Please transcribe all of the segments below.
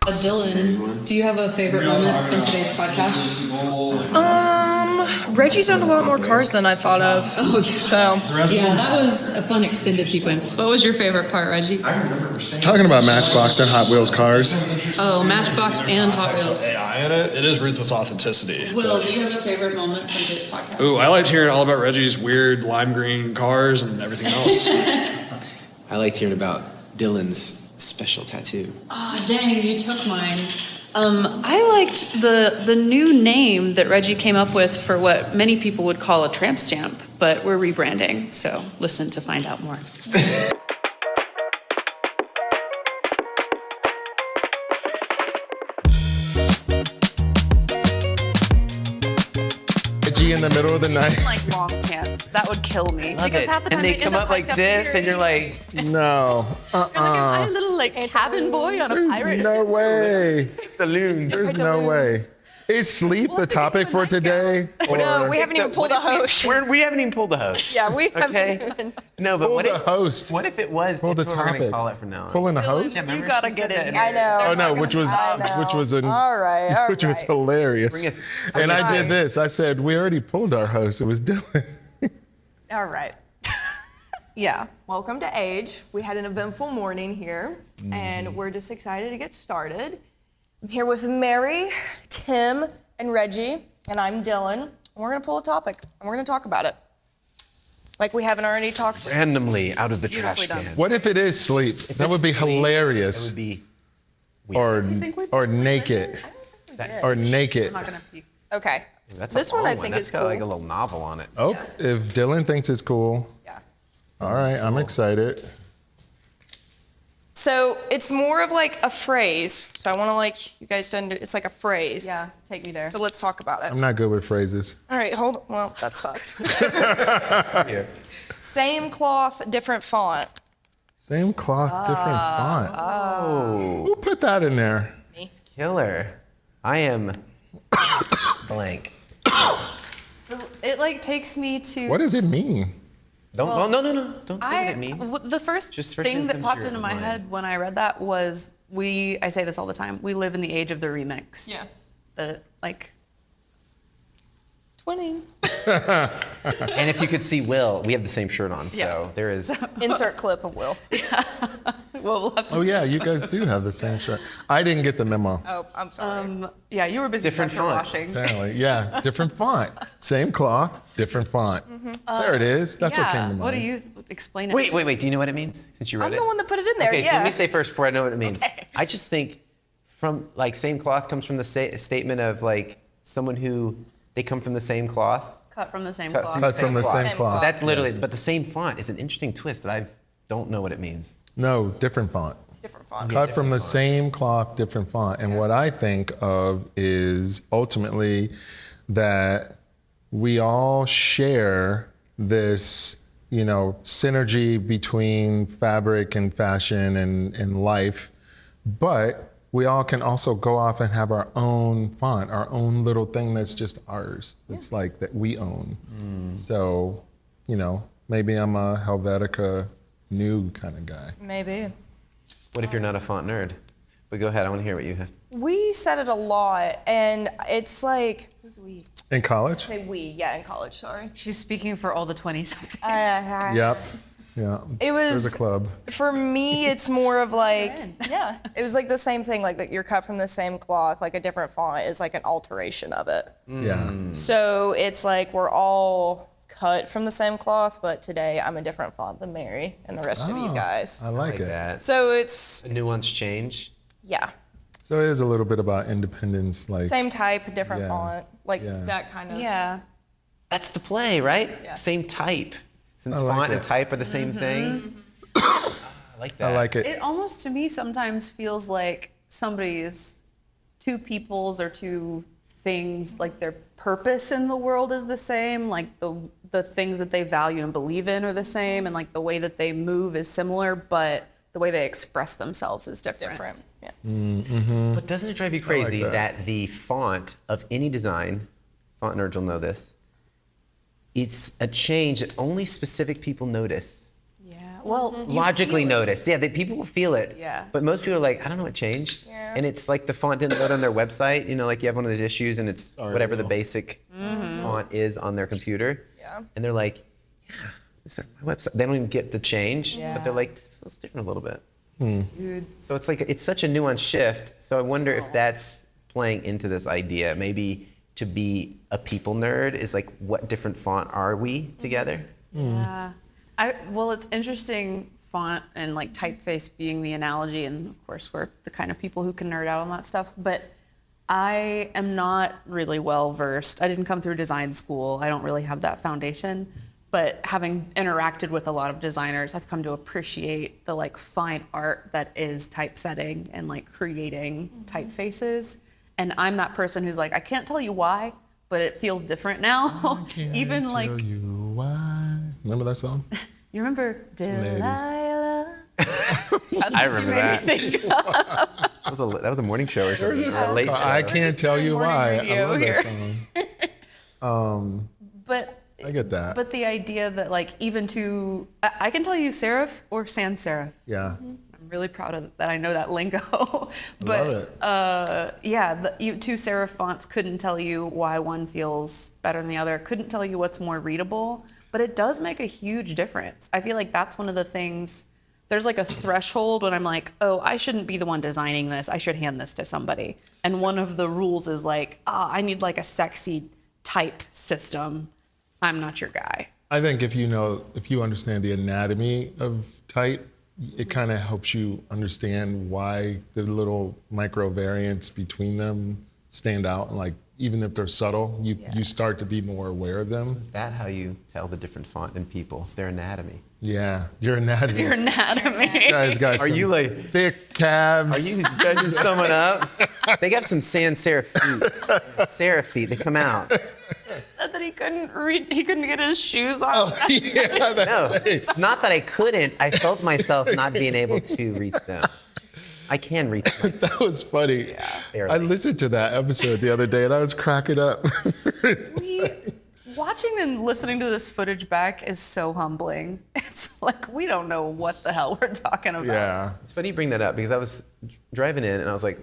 Dylan, do you have a favorite moment from today's podcast? Reggie's owned a lot more cars than I thought of. Oh, yeah. So, Yeah, that was a fun extended sequence. What was your favorite part, Reggie? Talking about Matchbox and Hot Wheels cars. Oh, Matchbox and Hot Wheels. AI in it. It is ruthless authenticity. Will, do you have a favorite moment from today's podcast? Ooh, I liked hearing all about Reggie's weird lime green cars and everything else. I liked hearing about Dylan's special tattoo. Oh, dang, you took mine. I liked the new name that Reggie came up with for what many people would call a tramp stamp, but we're rebranding, so listen to find out more. Reggie in the middle of the night. Like long pants, that would kill me. Love it. And they come up like this, and you're like, No. I'm a little like cabin boy on a pirate. There's no way. saloon. There's no way. Is sleep the topic for today? no, we haven't even pulled a host. We haven't even pulled the host. Yeah, we haven't Okay. even. No, but Pull what the if host. what if it was? Pull the That's what we're gonna topic. call it from now on. Pulling a host? Yeah, remember You gotta she get said in that here. I know. Oh no, which was All right. which was hilarious. Bring us- And I Okay. did this. I said we already pulled our host. It was Dylan. All right. Yeah. Welcome to Age. We had an eventful morning here, and we're just excited to get started. I'm here with Mary, Tim, and Reggie, and I'm Dylan. And we're gonna pull a topic, and we're gonna talk about it, like we haven't already talked. randomly out of the trash done. can. What if it is sleep? That would be It's sleep, hilarious. That would be Or naked. that's Or naked. I'm not gonna peek. Okay. that's This a one long I think That's is got cool. like a little novel on it. Oh, if Dylan thinks it's cool. Yeah. All right, I'm excited. So it's more of like a phrase. So I want to like you guys to it's like a phrase. Yeah, take me there. So let's talk about it. I'm not good with phrases. All right, hold. Well, that sucks. Yeah. Same cloth, different font. Same cloth, different font. Oh, Who put that in there? killer. I am blank. It like takes me to. What does it mean? Don't. No. Don't say what it means. The first Just first thing thing that that comes popped to your into my mind. head when I read that was I say this all the time, we live in the age of the remix. Yeah. The like Twinning. And if you could see Will, we have the same shirt on, so Yeah. there is. Insert clip of Will. well we'll have to Oh yeah, you guys do have the same shirt. I didn't get the memo. Oh, I'm sorry. yeah, you were busy Different pressure font. washing. Apparently, yeah, different font. Same cloth, different font. There it is. That's what came to mind. What do you explain it? Wait. Do you know what it means? Since you read I'm it. the one that put it in there. Okay, yeah. so let me say first before I know what it means. Okay. I just think from like same cloth comes from the statement of like someone who they come from the same cloth. Cut from the same Cut cloth. Cut from the same Same cloth. cloth. That's literally, but the same font is an interesting twist that I don't know what it means. No, different font. different font. Cut from the same cloth, different font. And what I think of is ultimately that we all share this, synergy between fabric and fashion and life, but we all can also go off and have our own font, our own little thing that's just ours. It's like that we own. So, maybe I'm a Helvetica nude kind of guy. Maybe. What if you're not a font nerd? But go ahead, I want to hear what you have. We said it a lot, and it's like In college? say in college. Sorry. She's speaking for all the 20-somethings. Yep. Yeah. It was There's a club. For me, it's more of like, yeah, it was like the same thing, like that you're cut from the same cloth, like a different font is like an alteration of it. Yeah. So it's like we're all cut from the same cloth, but today I'm a different font than Mary and the rest of you guys. I like it. That. So it's, A nuance change. yeah, So it is a little bit about independence, like same type, different Yeah. font, like Yeah. that kind of. Yeah. That's the play, right? Yeah. Same type. Since I like font it. and type are the same thing. I like that. I like it. It almost to me sometimes feels like somebody's two peoples or two things, like their purpose in the world is the same, like the things that they value and believe in are the same, and like the way that they move is similar, but the way they express themselves is different. Different. Yeah. But doesn't it drive you crazy that. that the font of any design, font nerds will know this, it's a change that only specific people notice. Yeah. Well, you logically feel it. noticed. Yeah, people will feel it. Yeah. But most people are like, I don't know what changed. Yeah. And it's like the font didn't load on their website. You know, like you have one of those issues and it's whatever the basic font is on their computer. Yeah. And they're like, yeah, this is my website. They don't even get the change, Yeah. but they're like, this feels different a little bit. Dude. So it's like, it's such a nuanced shift. So I wonder if that's playing into this idea. Maybe to be a people nerd is like, what different font are we together? Yeah. Well, it's interesting, font and like typeface being the analogy, and of course we're the kind of people who can nerd out on that stuff, but I am not really well versed. I didn't come through design school. I don't really have that foundation, but having interacted with a lot of designers, I've come to appreciate the like fine art that is typesetting and like creating typefaces. And I'm that person who's like, I can't tell you why, but it feels different now. Even like, Tell you why. Remember that song? you remember Delilah? I remember that. That was a morning show or something. A late show. I can't tell you morning why. I radio love here. that song. But I get that. but the idea that like even to I can tell you serif or sans serif. Yeah. I'm really proud of that. I know that lingo. But Love it. yeah, two serif fonts couldn't tell you why one feels better than the other. Couldn't tell you what's more readable. But it does make a huge difference. I feel like that's one of the things. There's like a threshold when I'm like, oh, I shouldn't be the one designing this. I should hand this to somebody. And one of the rules is like, I need like a sexy type system. I'm not your guy. I think if you understand the anatomy of type, it kind of helps you understand why the little micro variants between them stand out. And like, even if they're subtle, you start to be more aware of them. Is that how you tell the different font in people? Their anatomy. Yeah, your anatomy. Your anatomy. This guy's got Are some you like? thick calves. Are you judging someone up? They got some sans serif feet. Serif feet. They come out. Said that he couldn't read. He couldn't get his shoes on. Oh, yeah, No, that's not that I couldn't. I felt myself not being able to reach them. I can reach them. That was funny. Barely. I listened to that episode the other day and I was cracking up. Watching and listening to this footage back is so humbling. It's like we don't know what the hell we're talking about. Yeah. It's funny you bring that up because I was driving in and I was like,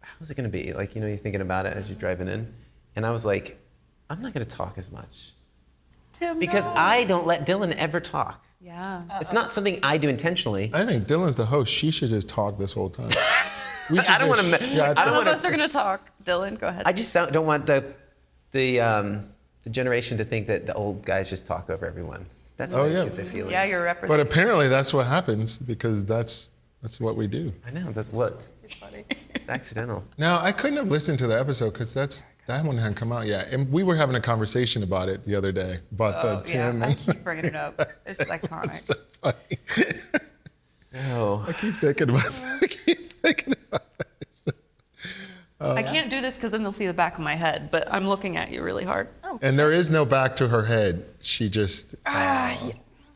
how's it going to be? Like, you're thinking about it as you're driving in. And I was like, I'm not going to talk as much. Tim, Because no. I don't let Dylan ever talk. Yeah. It's not something I do intentionally. I think Dylan's the host. She should just talk this whole time. I don't want to. I None don't of want us are to. gonna talk. Dylan, go ahead. I just don't want the generation to think that the old guys just talk over everyone. That's what I get the feeling. yeah, you're But representing. apparently that's what happens because that's what we do. I know. That's what. It's accidental. Now, I couldn't have listened to the episode because that one hadn't come out yet. And we were having a conversation about it the other day, about the Tim. I and keep bringing it up. It's iconic. it's so funny. So I keep thinking about that. I keep thinking about that. I can't do this because then they'll see the back of my head, but I'm looking at you really hard. And there is no back to her head. She just,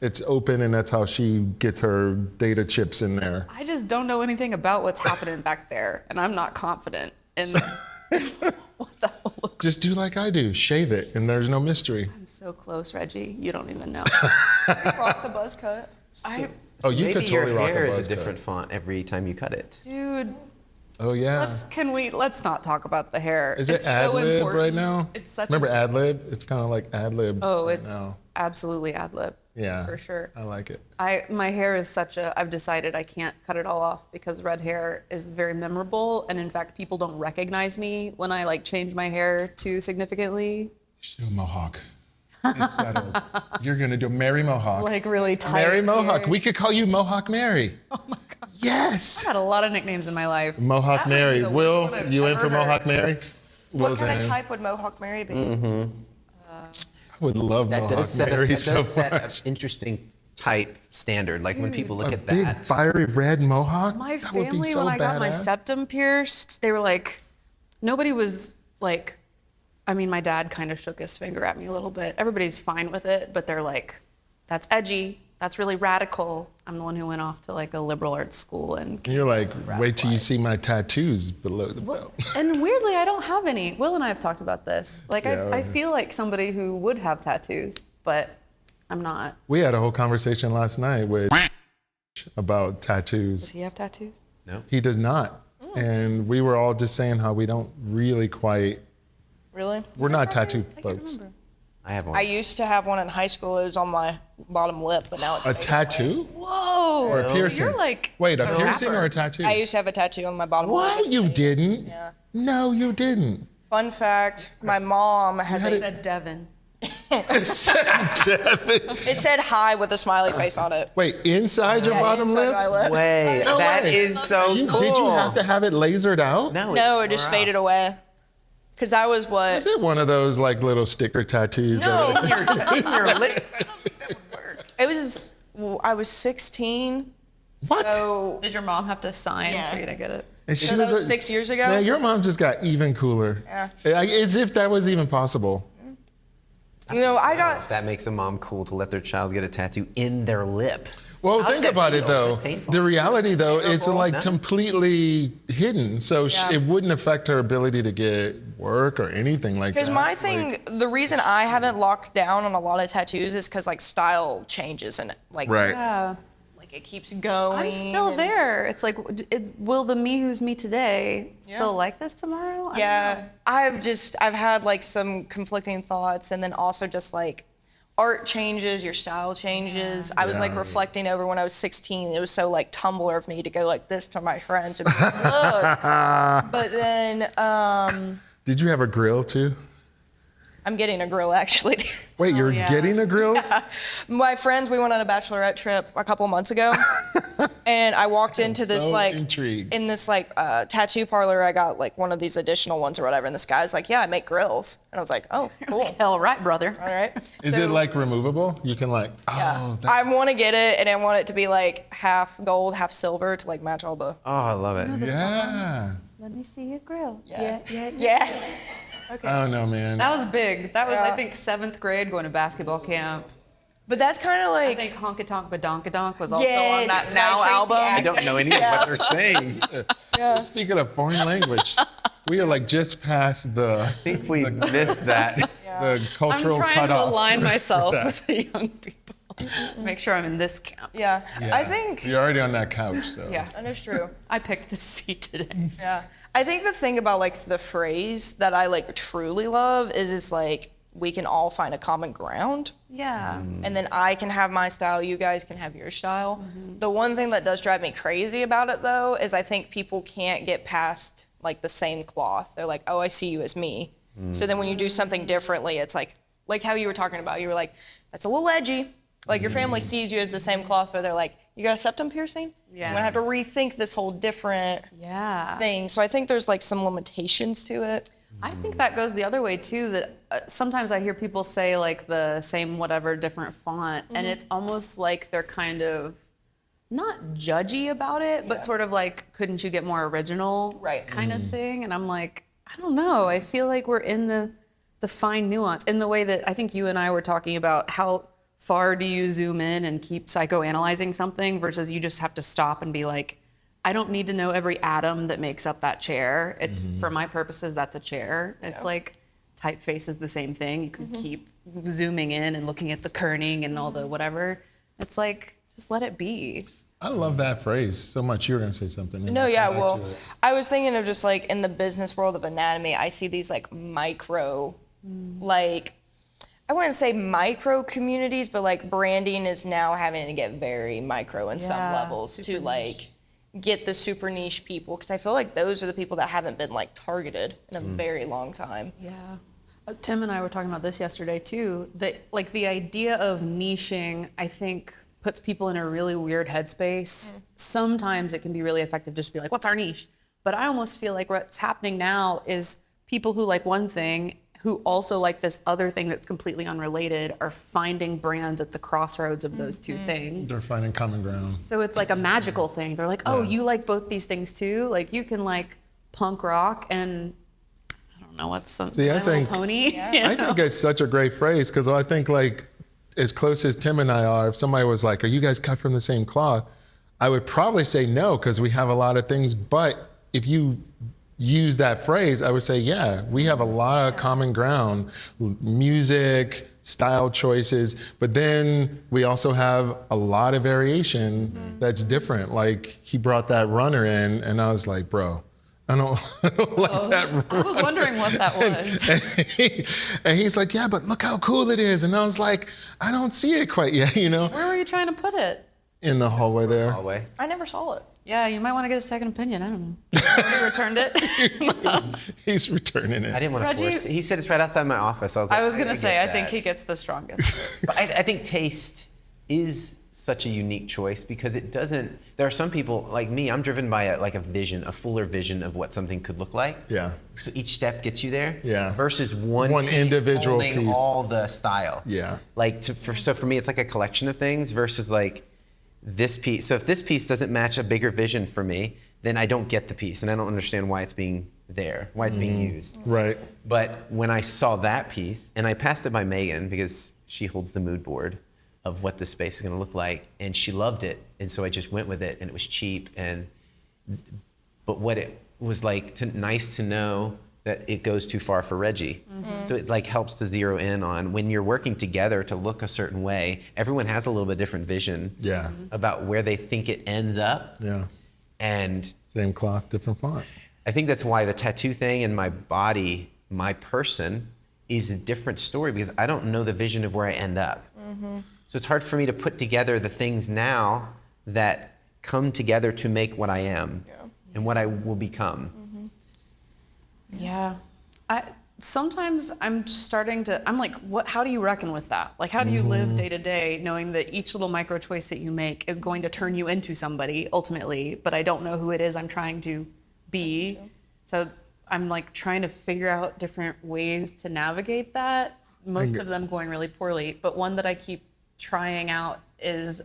it's open and that's how she gets her data chips in there. I just don't know anything about what's happening back there, and I'm not confident in what that will look. Just do like I do, shave it, and there's no mystery. I'm so close, Reggie. You don't even know. Rock the buzz cut. Oh, you maybe could totally your rock hair a is buzz a different cut. font every time you cut it. Dude, Oh yeah. let's not talk about the hair. Is it it's ad so lib important. right now? It's such Remember a ad lib? It's kind of like ad lib. Oh, right it's now. absolutely ad lib. Yeah, for sure. I like it. My hair is I've decided I can't cut it all off because red hair is very memorable, and in fact, people don't recognize me when I like change my hair too significantly. Do a mohawk. It's settled. You're gonna do Mary Mohawk. Like really tight. Mary Mohawk. hair. We could call you Mohawk Mary. Oh my god. Yes. I've had a lot of nicknames in my life. Mohawk That might be Mary. the worst Will, one I've you in ever for heard. Mohawk Mary? What Will's kind of in. type would Mohawk Mary be? I would love That Mohawk does set, Mary that so does set an much. interesting type standard. Like when people look A at big that. fiery red mohawk. My That would be family, so when I got my badass. septum pierced, they were like, nobody was like, I mean, my dad kind of shook his finger at me a little bit. Everybody's fine with it, but they're like, that's edgy. That's really radical. I'm the one who went off to like a liberal arts school and. And you're like, wait till you see my tattoos below the Well, belt. and weirdly, I don't have any. Will and I have talked about this. Like, Yeah. I feel like somebody who would have tattoos, but I'm not. We had a whole conversation last night with about tattoos. Does he have tattoos? No. He does not. And we were all just saying how we don't really quite, Really? we're not tattoo I can't folks. remember. I have one. I used to have one in high school. It was on my bottom lip, but now it's A faded tattoo? Whoa. Or a piercing? You're like Wait, a a piercing rapper. or a tattoo? away. I used to have a tattoo on my bottom What? lip. You didn't? Yeah. No, you didn't. Fun fact, my mom has He a, said Devin. Devin. it said hi with a smiley face on it. Wait, inside your bottom Inside lip? my lip. Wait, No that way. is so cool. Did you have to have it lasered out? No, No, it just wow. faded away. Cause I was what? Is it one of those like little sticker tattoos? No, Your lip. it was. I was 16. What? So Did your mom have to sign Yeah. for you to get it? And she that was a- 6 years ago. Man, your mom just got even cooler. Yeah. As if that was even possible. You know, I If got. that makes a mom cool to let their child get a tattoo in their lip. Well, How think did that about it feel? though. Was it painful? The reality though is like No. completely hidden, so Yeah. it wouldn't affect her ability to get work or anything like that. Because my thing, the reason I haven't locked down on a lot of tattoos is because like style changes and like Right. Yeah. like it keeps going. I'm still and- there. It's like, will the me who's me today still Yeah. like this tomorrow? I don't Yeah, know. I've had like some conflicting thoughts, and then also just like art changes, your style changes. I was like reflecting over when I was 16. It was so like Tumblr of me to go like this to my friends and be like, look. But then Did you have a grill too? I'm getting a grill actually. Wait, you're yeah. getting a grill? My friends, we went on a bachelorette trip a couple months ago, and I walked into this so like intrigued. in this like tattoo parlor. I got like one of these additional ones or whatever, and this guy's like, "Yeah, I make grills," and I was like, "Oh, cool, Hell right, brother. all right." Is it like removable? You can like, oh, I want to get it, and I want it to be like half gold, half silver to like match all the. Oh, I love it. yeah. Let me see your grill. Yeah. Yeah. Yeah. I don't know, man. That was big. That was, Yeah. I think, 7th grade going to basketball camp. But that's kind of I like. think Honka Tonk Badonka Donk was also on Yes, that by Now Tracy album. I don't know any of what they're saying. Speaking of foreign language, we are like just past the I think we missed that. the cultural I'm trying cutoff. to align myself that. with the young people. Make sure I'm in this camp. Yeah. I think. You're already on that couch, so. Yeah. That is true. I picked the seat today. Yeah. I think the thing about like the phrase that I like truly love is it's like we can all find a common ground. Yeah. And then I can have my style, you guys can have your style. The one thing that does drive me crazy about it though is I think people can't get past like the same cloth. They're like, oh, I see you as me. So then when you do something differently, it's like how you were talking about, you were like, that's a little edgy. Like your family sees you as the same cloth, but they're like, you got a septum piercing? Yeah. I'm gonna have to rethink this whole different Yeah. thing. So I think there's like some limitations to it. I think that goes the other way too. That sometimes I hear people say like the same whatever different font, and it's almost like they're kind of not judgy about it, but sort of like, couldn't you get more original, Right. kind of thing. And I'm like, I don't know. I feel like we're in the fine nuance in the way that I think you and I were talking about how far do you zoom in and keep psychoanalyzing something versus you just have to stop and be like, I don't need to know every atom that makes up that chair. It's for my purposes, that's a chair. It's like typeface is the same thing. You can keep zooming in and looking at the kerning and all the whatever. It's like, just let it be. I love that phrase so much. You were going to say something. No, yeah, Come back well, to it. I was thinking of just like in the business world of anatomy, I see these like micro, like, I wouldn't say micro communities, but like branding is now having to get very micro in some Yeah, levels super to niche. like get the super niche people. Because I feel like those are the people that haven't been like targeted in a very long time. Yeah. Tim and I were talking about this yesterday too. That like the idea of niching, I think, puts people in a really weird headspace. Sometimes it can be really effective just to be like, what's our niche? But I almost feel like what's happening now is people who like one thing, who also like this other thing that's completely unrelated, are finding brands at the crossroads of those two things. They're finding common ground. So it's like a magical thing. They're like, oh, you like both these things too? Like you can like punk rock and I don't know what's some See, I My Little think- Pony. I think it's such a great phrase because I think like as close as Tim and I are, if somebody was like, are you guys cut from the same cloth? I would probably say no because we have a lot of things. But if you use that phrase, I would say, yeah, we have a lot of common ground, music, style choices, but then we also have a lot of variation that's different. Like he brought that runner in and I was like, bro, I don't like that runner. I was wondering what that was. And he's like, yeah, but look how cool it is. And I was like, I don't see it quite yet, you know? Where were you trying to put it? In the hallway there. Hallway. I never saw it. Yeah, you might want to get a second opinion. I don't know. You returned it. He's returning it. I didn't want to Reggie- force. He said it's right outside my office. I was like, I was gonna say, get I think that. he gets the strongest. But I think taste is such a unique choice because it doesn't. There are some people like me. I'm driven by a vision, a fuller vision of what something could look like. Yeah. So each step gets you there. Yeah. Versus one piece individual holding piece. all the style. Yeah. Like so for me, it's like a collection of things versus like this piece. So if this piece doesn't match a bigger vision for me, then I don't get the piece and I don't understand why it's being there, why it's being used. Right. But when I saw that piece, and I passed it by Megan because she holds the mood board of what this space is going to look like, and she loved it, and so I just went with it, and it was cheap. But what it was like, nice to know that it goes too far for Reggie. Mm-hmm. So it like helps to zero in on when you're working together to look a certain way. Everyone has a little bit different vision. Yeah. About where they think it ends up. Yeah. And Same cloth, different font. I think that's why the tattoo thing in my body, my person, is a different story because I don't know the vision of where I end up. Mm-hmm. So it's hard for me to put together the things now that come together to make what I am and what I will become. Mm-hmm. Yeah. Sometimes I'm like, how do you reckon with that? Like, how do you live day to day knowing that each little micro choice that you make is going to turn you into somebody ultimately, but I don't know who it is I'm trying to be. So I'm like trying to figure out different ways to navigate that, most of them going really poorly. But one that I keep trying out is,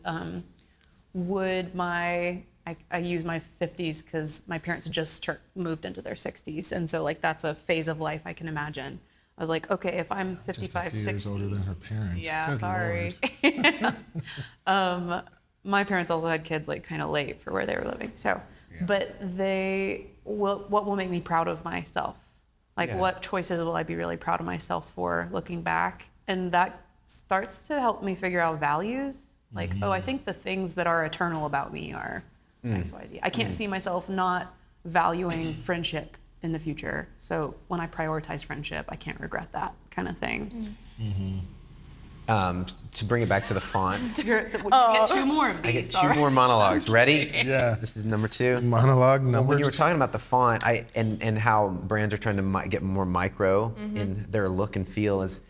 I use my 50s because my parents just moved into their 60s. And so like that's a phase of life I can imagine. I was like, okay, if I'm 55, Just a few years 60. older than her parents. Yeah, Good sorry. Lord. My parents also had kids like kind of late for where they were living. So, but what will make me proud of myself? Like what choices will I be really proud of myself for looking back? And that starts to help me figure out values. Like, I think the things that are eternal about me are X, Y, Z. I can't see myself not valuing friendship in the future. So when I prioritize friendship, I can't regret that kind of thing. To bring it back to the font, You get two more of I these. get two more monologues. Ready? Yeah. This is number 2. Monologue number. When you were talking about the font, and how brands are trying to get more micro in their look and feel, is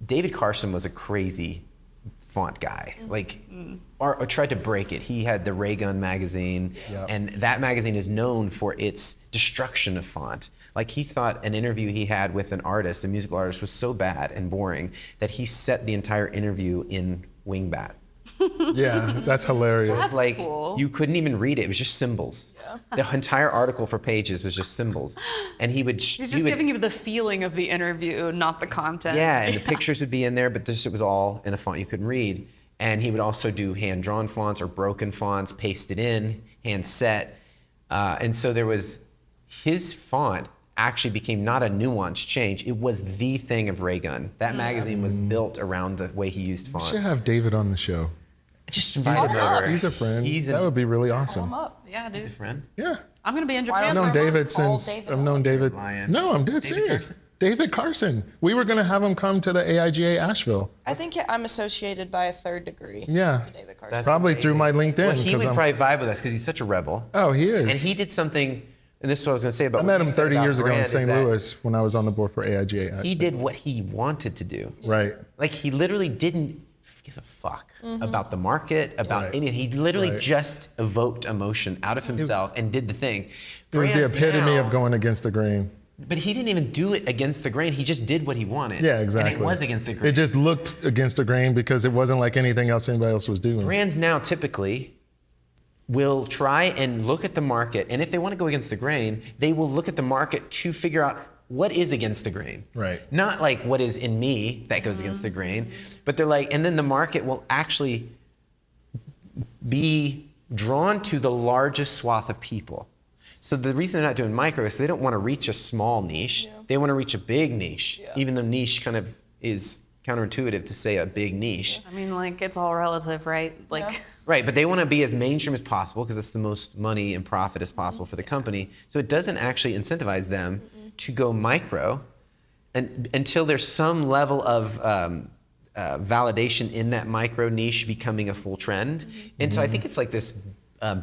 David Carson was a crazy font guy, or tried to break it. He had the Raygun magazine, and that magazine is known for its destruction of font. Like he thought an interview he had with an artist, a musical artist, was so bad and boring that he set the entire interview in Wingbat. Yeah, that's hilarious. That's Like cool. you couldn't even read it. It was just symbols. The entire article for pages was just symbols. And he would He's just giving you the feeling of the interview, not the content. Yeah, and the pictures would be in there, but it was all in a font you couldn't read. And he would also do hand-drawn fonts or broken fonts, pasted in, hand set. And so there was, his font actually became not a nuanced change. It was the thing of Raygun. That magazine was built around the way he used fonts. We should have David on the show. Just invite him over. He's a friend. He's That would be really awesome. Yeah, dude. a friend. Yeah. I'm gonna be in I've Japan known for almost David since I've known David. Lion. No, I'm dead serious. Carson? David Carson. We were gonna have him come to the AIGA Asheville. I think I'm associated by a third degree. Yeah. To David Carson. Probably through my LinkedIn. Well, he 'cause would I'm- probably vibe with us because he's such a rebel. Oh, he is. And he did something, and this is what I was going to say about I what met you him said 30 about years ago in brand, is St. that Louis when I was on the board for AIGA. He did what he wanted to do. Right. Like he literally didn't give a fuck about the market, about Right. anything. He literally Right. just evoked emotion out of himself and did the thing. It was the Brands epitome now- of going against the grain. But he didn't even do it against the grain. He just did what he wanted. Yeah, exactly. And it was against the grain. It just looked against the grain because it wasn't like anything else anybody else was doing. Brands now typically will try and look at the market, and if they want to go against the grain, they will look at the market to figure out what is against the grain. Right. Not like what is in me that goes against the grain, but they're like, and then the market will actually be drawn to the largest swath of people. So the reason they're not doing micro is they don't want to reach a small niche. They want to reach a big niche, even though niche kind of is counterintuitive to say a big niche. I mean, like, it's all relative, right? Like, Right, but they want to be as mainstream as possible because it's the most money and profit as possible for the company. So it doesn't actually incentivize them to go micro until there's some level of validation in that micro niche becoming a full trend. And so I think it's like this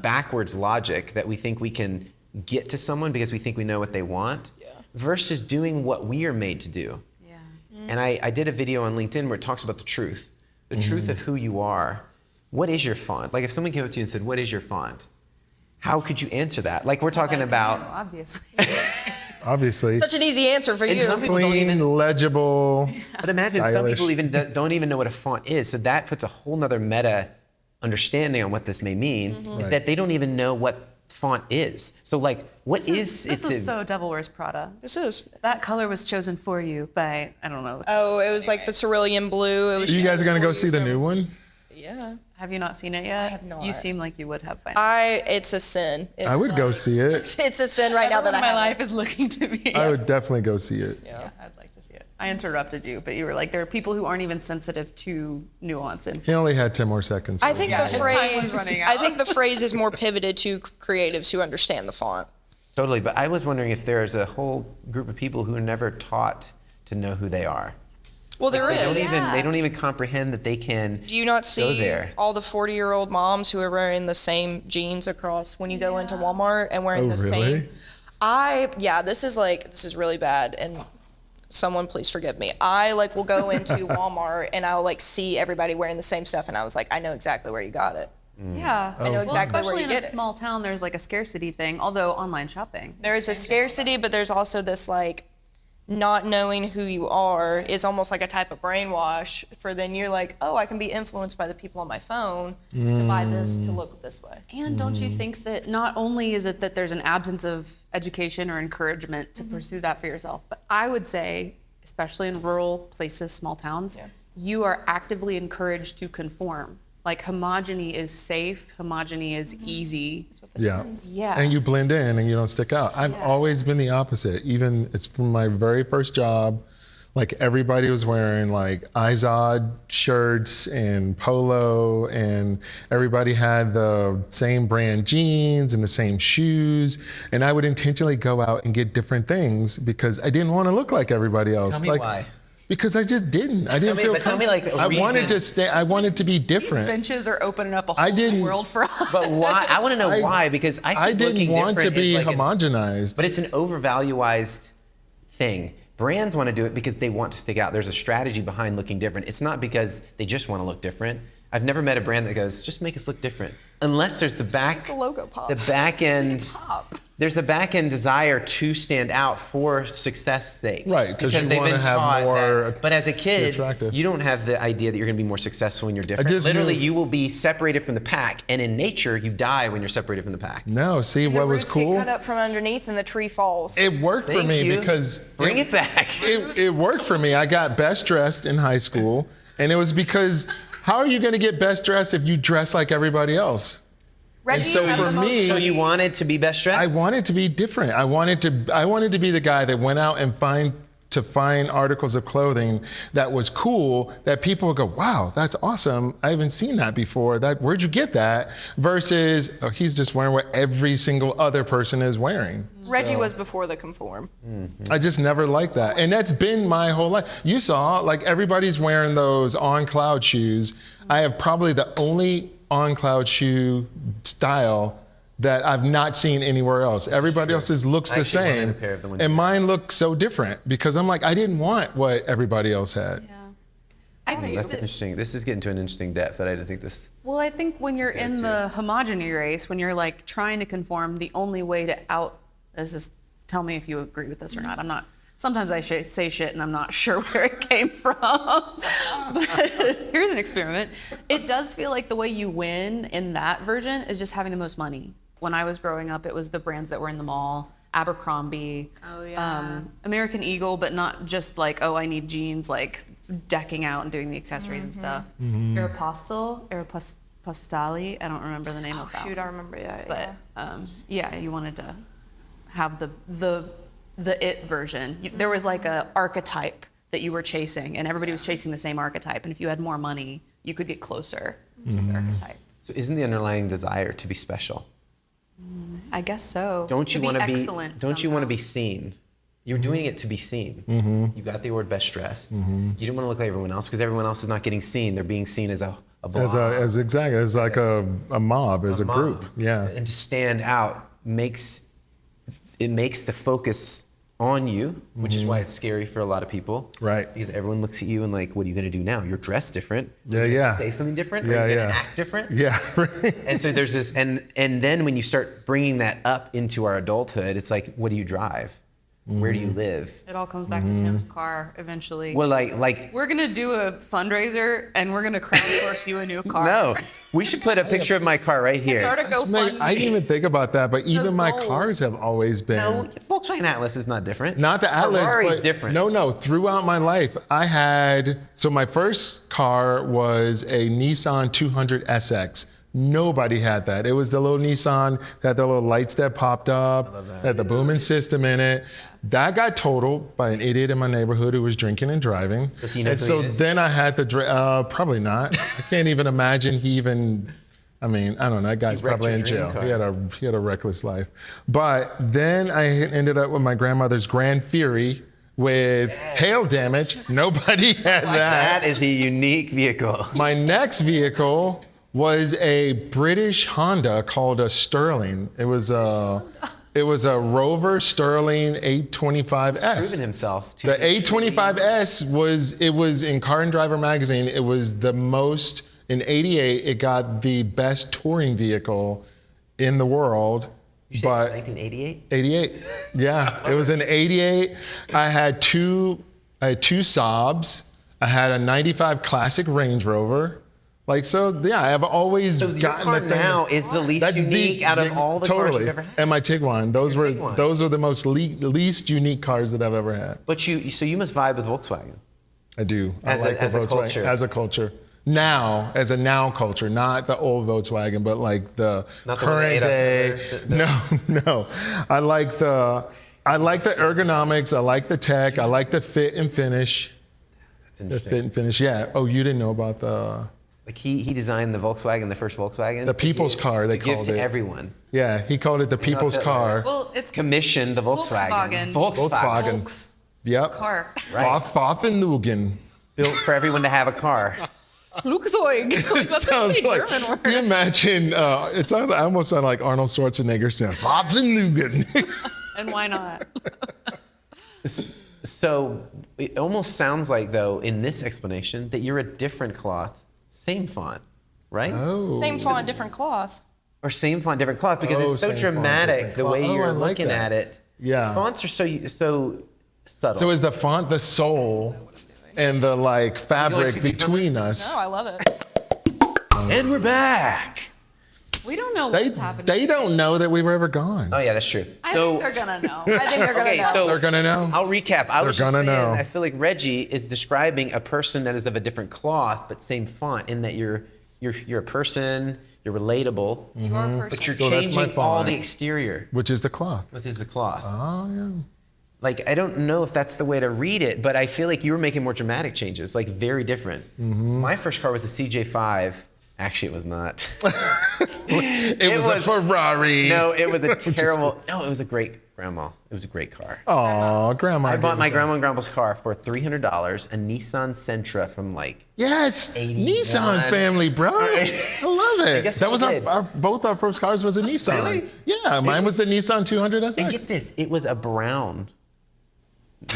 backwards logic that we think we can get to someone because we think we know what they want versus doing what we are made to do. yeah. And I did a video on LinkedIn where it talks about the truth of who you are. What is your font? Like if someone came up to you and said, what is your font? How could you answer that? Like we're talking about... Obviously. Obviously. Such an easy answer for And you. some people don't Clean, even... legible. But imagine some stylish. people even don't even know what a font is. So that puts a whole nother meta understanding on what this may mean, is that they don't even know what font is. So like, what This it is to... so Devil Wears Prada. This is. That color was chosen for you by, I don't know. Oh, it was like the cerulean blue. It was. You guys are gonna go chosen see for the you new one? Yeah. Have you not seen it yet? I have not. You seem like you would have by now. It's a sin. I would go see it. It's a sin right now that I my have life is looking to me. I would definitely go see it. Yeah, I'd like to see it. I interrupted you, but you were like, there are people who aren't even sensitive to nuance and He only had 10 more seconds. I think Yeah, the his time was phrase. running I out. think the phrase is more pivoted to creatives who understand the font. Totally, but I was wondering if there's a whole group of people who are never taught to know who they are. Well, there They don't is. even they don't even comprehend that they can Do you not go see there. all the 40-year-old moms who are wearing the same jeans across when you go into Walmart and wearing Oh, the really? same? This is really bad, and someone please forgive me. I will go into Walmart and I'll see everybody wearing the same stuff, and I was like, I know exactly where you got it. Yeah, I know exactly where especially you in a get it. small town, there's like a scarcity thing. Although online shopping, There is a scarcity, but there's also this not knowing who you are is almost like a type of brainwash for then you're like, oh, I can be influenced by the people on my phone to buy this, to look this way. And don't you think that not only is it that there's an absence of education or encouragement to pursue that for yourself, but I would say, especially in rural places, small towns, you are actively encouraged to conform. Like homogeny is safe, homogeny is easy. Yeah. Yeah. And you blend in and you don't stick out. I've always been the opposite. Even it's from my very first job, everybody was wearing Izod shirts and polo, and everybody had the same brand jeans and the same shoes. And I would intentionally go out and get different things because I didn't want to look like everybody else. Tell me why. Because I just didn't. I didn't feel. Tell me a I wanted reason. to stay. I wanted to be These different. benches are opening up a I whole didn't- new world for us. But why? I want to know why, because I think I didn't looking want to different be is homogenized. but it's an overvaluized thing. Brands want to do it because they want to stick out. There's a strategy behind looking different. It's not because they just want to look different. I've never met a brand that goes, just make us look different. Unless there's the logo pop. the back end, there's a back end desire to stand out for success sake. Right, 'cause you they've wanna been have taught more- but as a kid, attractive. you don't have the idea that you're going to be more successful when you're different. just Literally, knew- you will be separated from the pack. And in nature, you die when you're separated from the pack. No, see The what was roots cool? get cut up from underneath and the tree falls. It worked for Thank me you. because Bring it back. It worked for me. I got best dressed in high school, and it was because how are you going to get best dressed if you dress like everybody else? Reggie, so you have for the most- me- So you wanted to be best dressed? I wanted to be different. I wanted to be the guy that went out and find articles of clothing that was cool, that people would go, wow, that's awesome. I haven't seen that before. Where'd you get that? Versus, oh, he's just wearing what every single other person is wearing. Reggie was before the conform. I just never liked that. And that's been my whole life. You saw, everybody's wearing those on cloud shoes. I have probably the only on cloud shoe style that I've not seen anywhere else. Everybody else's looks I the actually wanted same. a pair of the ones And you- mine look so different because I'm I didn't want what everybody else had. I think That's interesting. This is getting to an interesting depth that I didn't think this. Well, I think when you're in the homogeny race, when you're trying to conform, the only way to tell me if you agree with this or not. I'm not. Sometimes I say shit and I'm not sure where it came from. But here's an experiment. It does feel like the way you win in that version is just having the most money. When I was growing up, it was the brands that were in the mall. Abercrombie, American Eagle, but not just I need jeans, decking out and doing the accessories and stuff. Aeropostale, I don't remember the name of that. Shoot, I remember. But you wanted to have the it version. There was like a archetype that you were chasing, and everybody was chasing the same archetype. And if you had more money, you could get closer to the archetype. So isn't the underlying desire to be special? I guess so. Don't you want to be excellent? Don't you want to be seen? You're doing it to be seen. You got the award best dressed. You didn't want to look like everyone else because everyone else is not getting seen. They're being seen as a blob. As like a mob, as a group. Yeah. And to stand out makes the focus on you, which is why it's scary for a lot of people. Right. Because everyone looks at you and like, what are you going to do now? You're dressed different. Yeah, You're yeah. Say something different. Yeah, Are you going yeah. to act different? Yeah. And so there's this, and then when you start bringing that up into our adulthood, it's like, what do you drive? Where do you live? It all comes back to Tim's car eventually. Well, like. We're gonna do a fundraiser and we're gonna crowdsource you a new car. No, we should put a picture of my car right here. Start a GoFundMe. I didn't even think about that, but even my gold. cars have always been. No, Volkswagen Atlas is not different. Not the Atlas, Ferrari's but different. No. Throughout my life, my first car was a Nissan 200 SX. Nobody had that. It was the little Nissan that had the little lights that popped up, had the booming system in it. That got totaled by an idiot in my neighborhood who was drinking and driving. Does he know and who so he is? then I had to, probably not. I can't even imagine I don't know, that guy's He wrecked probably your in dream jail. car. He had a reckless life. But then I ended up with my grandmother's Grand Fury with hail damage. Nobody had that. That is a unique vehicle. My next vehicle was a British Honda called a Sterling. It was a Rover Sterling 825S. Proven himself. The 825S was in Car and Driver magazine. It was the most in '88. It got the best touring vehicle in the world. You said But 1988? 88. Yeah, it was in '88. I had two Saabs. I had a '95 Classic Range Rover. I have always So your gotten car the thing. now is the least unique out of all the cars you've ever had. And my Tiguan. Those Your were Tiguan. those are the most least unique cars that I've ever had. But you must vibe with Volkswagen. I do. As a culture. As a culture. Now, as a now culture, not the old Volkswagen, but like the Not the one that current ate up day. No. I like the ergonomics. I like the tech. I like the fit and finish. That's The interesting. fit and finish. Yeah. Oh, you didn't know about the. Like he designed the Volkswagen, the first Volkswagen. The people's car, they to give called to it. everyone. Yeah, he called it the people's that car. Well, it's Commissioned the Volkswagen. Volkswagen. Volks Yep. car. Right. Pfaffenhugen. Built for everyone to have a car. Flugzeug. It sounds like, German word. you imagine, I almost sound like Arnold Schwarzenegger saying, Pfaffenhugen. And why not? So it almost sounds like, though, in this explanation, that you're a different cloth, same font, right? Oh. Same font, different cloth. Or same font, different cloth, because Oh, it's so same font, dramatic different the cloth. way Oh, you're I like looking that. at it. Yeah. The fonts are so subtle. So is the font the soul and the fabric to be between us? No, I love it. And we're back. We don't know They, what's happening. they don't know that we were ever gone. Oh yeah, that's true. I think they're gonna know. I think they're gonna Okay, know. so They're gonna know. I'll recap. I was They're just gonna saying, know. I feel like Reggie is describing a person that is of a different cloth but same font, in that you're a person, you're relatable, You are a person. but you're So that's my changing all font. the exterior Which is the cloth. with his cloth. Oh, yeah. Like, I don't know if that's the way to read it, but I feel like you were making more dramatic changes, like very different. My first car was a CJ5. Actually, it was not. It was a Ferrari. No, it was a terrible. No, it was a great grandma. It was a great car. Oh, grandma. I bought gave my it grandma and grandpa's car for $300, a Nissan Sentra from like. Yes, 81. Nissan family, bro. I love it. guess That we was did. both our first cars was a Nissan. Really? Yeah, mine was the Nissan 200 And SX. get this, it was a brown.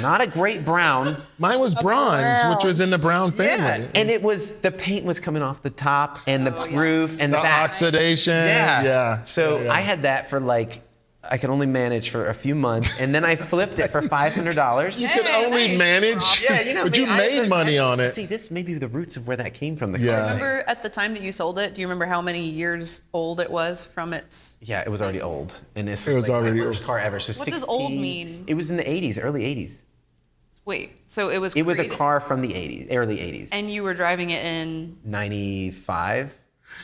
Not a great brown. Mine was bronze, brown. which was in the brown family. And it was, the paint was coming off the top and the roof and the The back. oxidation. Yeah. Yeah. So Yeah. I had that for like, I could only manage for a few months, and then I flipped it for $500. You could only manage. Yeah, you know, but you made money on it. See, this may be the roots of where that came from. The Yeah. car. Remember at the time that you sold it, do you remember how many years old it was from its... Yeah, it was already old, and this It was was like already my first old. car ever. So What 16, does old mean? It was in the 80s, early 80s. Wait, so it was It was a created- car from the 80s, early 80s. And you were driving it in... 95.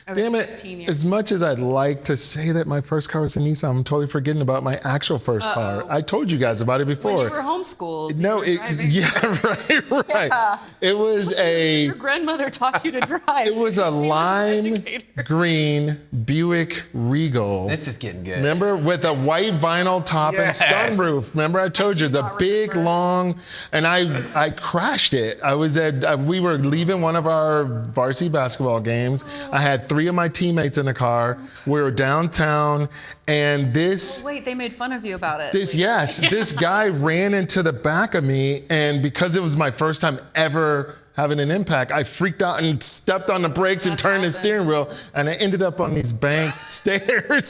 Every Damn it. 15 years. As much as I'd like to say that my first car was a Nissan, I'm totally forgetting about my actual first car. I told you guys about it before. When you were homeschooled. No, you were driving. right. Yeah. It was Your grandmother taught you to drive. It was a lime educator. green Buick Regal. This is getting good. Remember, with a white vinyl top Yes. and sunroof. Remember, I told you the not big, remember. long, and I crashed it. I was we were leaving one of our varsity basketball games. I had 3 of my teammates in the car. We were downtown, and this. Wait, they made fun of you about it. This guy ran into the back of me, and because it was my first time ever having an impact, I freaked out and stepped on the brakes and turned the steering wheel, and I ended up on these bank stairs.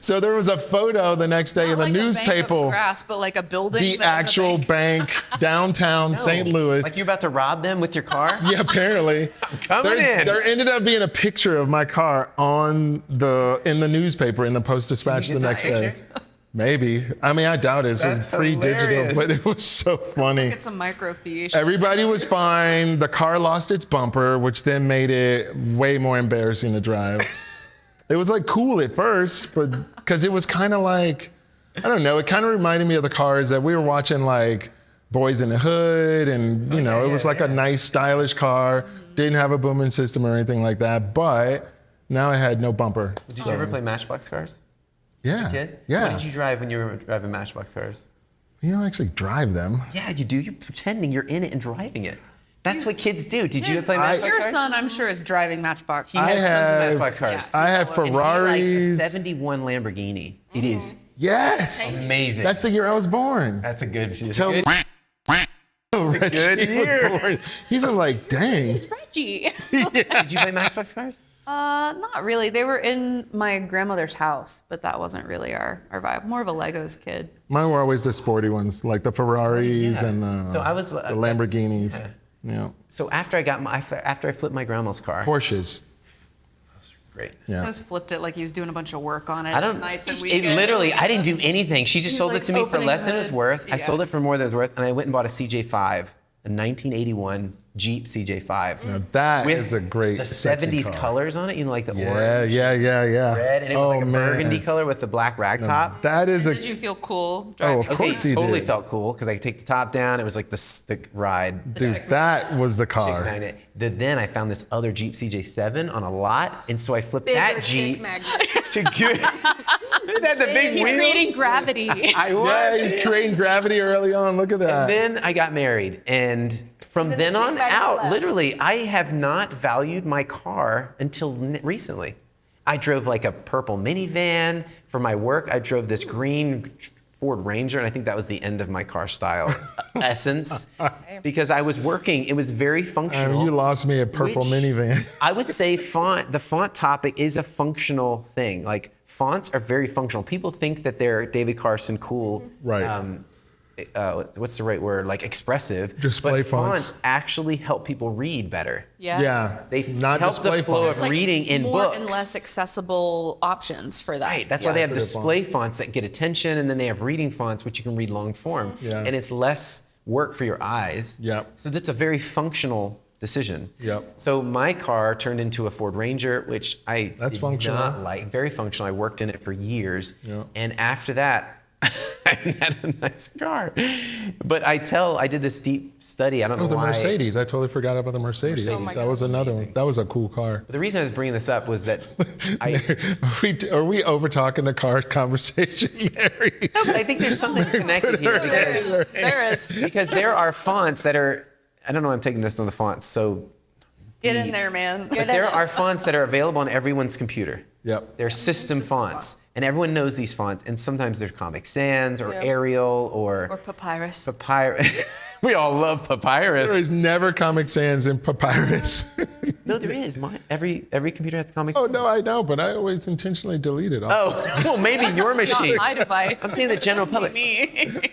So there was a photo the next day Not in the like a bank newspaper. of grass, but like a building. The that has a actual bank. bank downtown St. Louis. Like you're about to rob them with your car? Yeah, apparently. coming in. There ended up being a picture of my car in the newspaper in the Post-Dispatch the get the next day. picture? Maybe. I mean, I doubt it. It was That's pre-digital, hilarious. but it was so funny. It's a microfiche. Everybody was fine. The car lost its bumper, which then made it way more embarrassing to drive. It was like cool at first, but because it was kind of like, I don't know, it kind of reminded me of the cars that we were watching, like Boys in the Hood, and it was like a nice, stylish car. Didn't have a booming system or anything like that, but now I had no bumper. Did you ever play Matchbox cars? Yeah. Kid? Yeah. What did you drive when you were driving Matchbox cars? You don't actually drive them. Yeah, you do. You're pretending you're in it and driving it. That's what kids do. Did you play Matchbox Your cars? son, I'm sure, is driving Matchbox. He has tons of Matchbox cars. Yeah. I have And he likes a Ferraris. 71 Lamborghini. It is Yes. amazing. That's the year I was born. That's a good. Tell good. Reggie good was year. born. He's like, dang. It's Reggie. Did you play Matchbox cars? Not really. They were in my grandmother's house, but that wasn't really our vibe. More of a Legos kid. Mine were always the sporty ones, like the Ferraris Yeah. and So I was- the that's- Lamborghinis. yeah. Yeah. So after I flipped my grandma's car. Porsches. Great. Yeah. Just flipped it like he was doing a bunch of work on it. I don't. Nights and It weekends. literally, I didn't do anything. She just He's, sold like, it to me for opening less than the it was hood. worth. I Yeah. sold it for more than it was worth, and I went and bought a CJ5, a 1981 Jeep CJ5. Now that with is a great the sexy 70s car. colors on it, like the Yeah, orange, yeah. red, and it was like a man. burgundy color with the black rag top. That is Did you feel cool Oh, driving? of course he totally did. felt cool because I could take the top down. It was like the ride. Dude, that was the Chick car. magnet. Then I found this other Jeep CJ7 on a lot, and so I flipped Bigger that chick Jeep magnet. to get. Isn't that the big He's wheel? creating gravity. I was. Yeah, he's creating gravity early on. Look at that. Then I got married, and from then then the on chick magnet out, left. literally, I have not valued my car until recently. I drove like a purple minivan for my work. I drove this green Ford Ranger, and I think that was the end of my car style essence because I was working. It was very functional. You lost me at purple Which- minivan. I would say the font topic is a functional thing. Like fonts are very functional. People think that they're David Carson cool. Right. What's the right word? Like expressive. Display but fonts. actually help people read better. Yeah. They not help display the flow fonts. of reading in more books. and less accessible options for that. Right. That's why they have For the display fonts that get attention, and then they have reading fonts which you can read long form. Yeah. And it's less work for your eyes. Yep. So that's a very functional decision. Yep. So my car turned into a Ford Ranger, which I That's did functional. not like. Very functional. I worked in it for years. Yep. And after that, I had a nice car. But I did this deep study. I don't know The why. Mercedes. I totally forgot about the Mercedes. Mercedes. That was another one. That was a cool car. But the reason I was bringing this up was that Are we over talking the car conversation, Mary? but I think there's something connected here because There is. because there are fonts that are, I don't know why I'm taking this on the fonts, so Get in deep. there, man. But there are fonts that are available on everyone's computer. Yep. They're system fonts, and everyone knows these fonts, and sometimes they're Comic Sans or Arial Or or papyrus. Papyrus. We all love There Papyrus. is never Comic Sans in Papyrus. No, there is. Every computer has Comic Oh, Sans. no, I know, but I always intentionally delete it. Oh, well, maybe your machine. Not my device. I'm saying the general public. Me.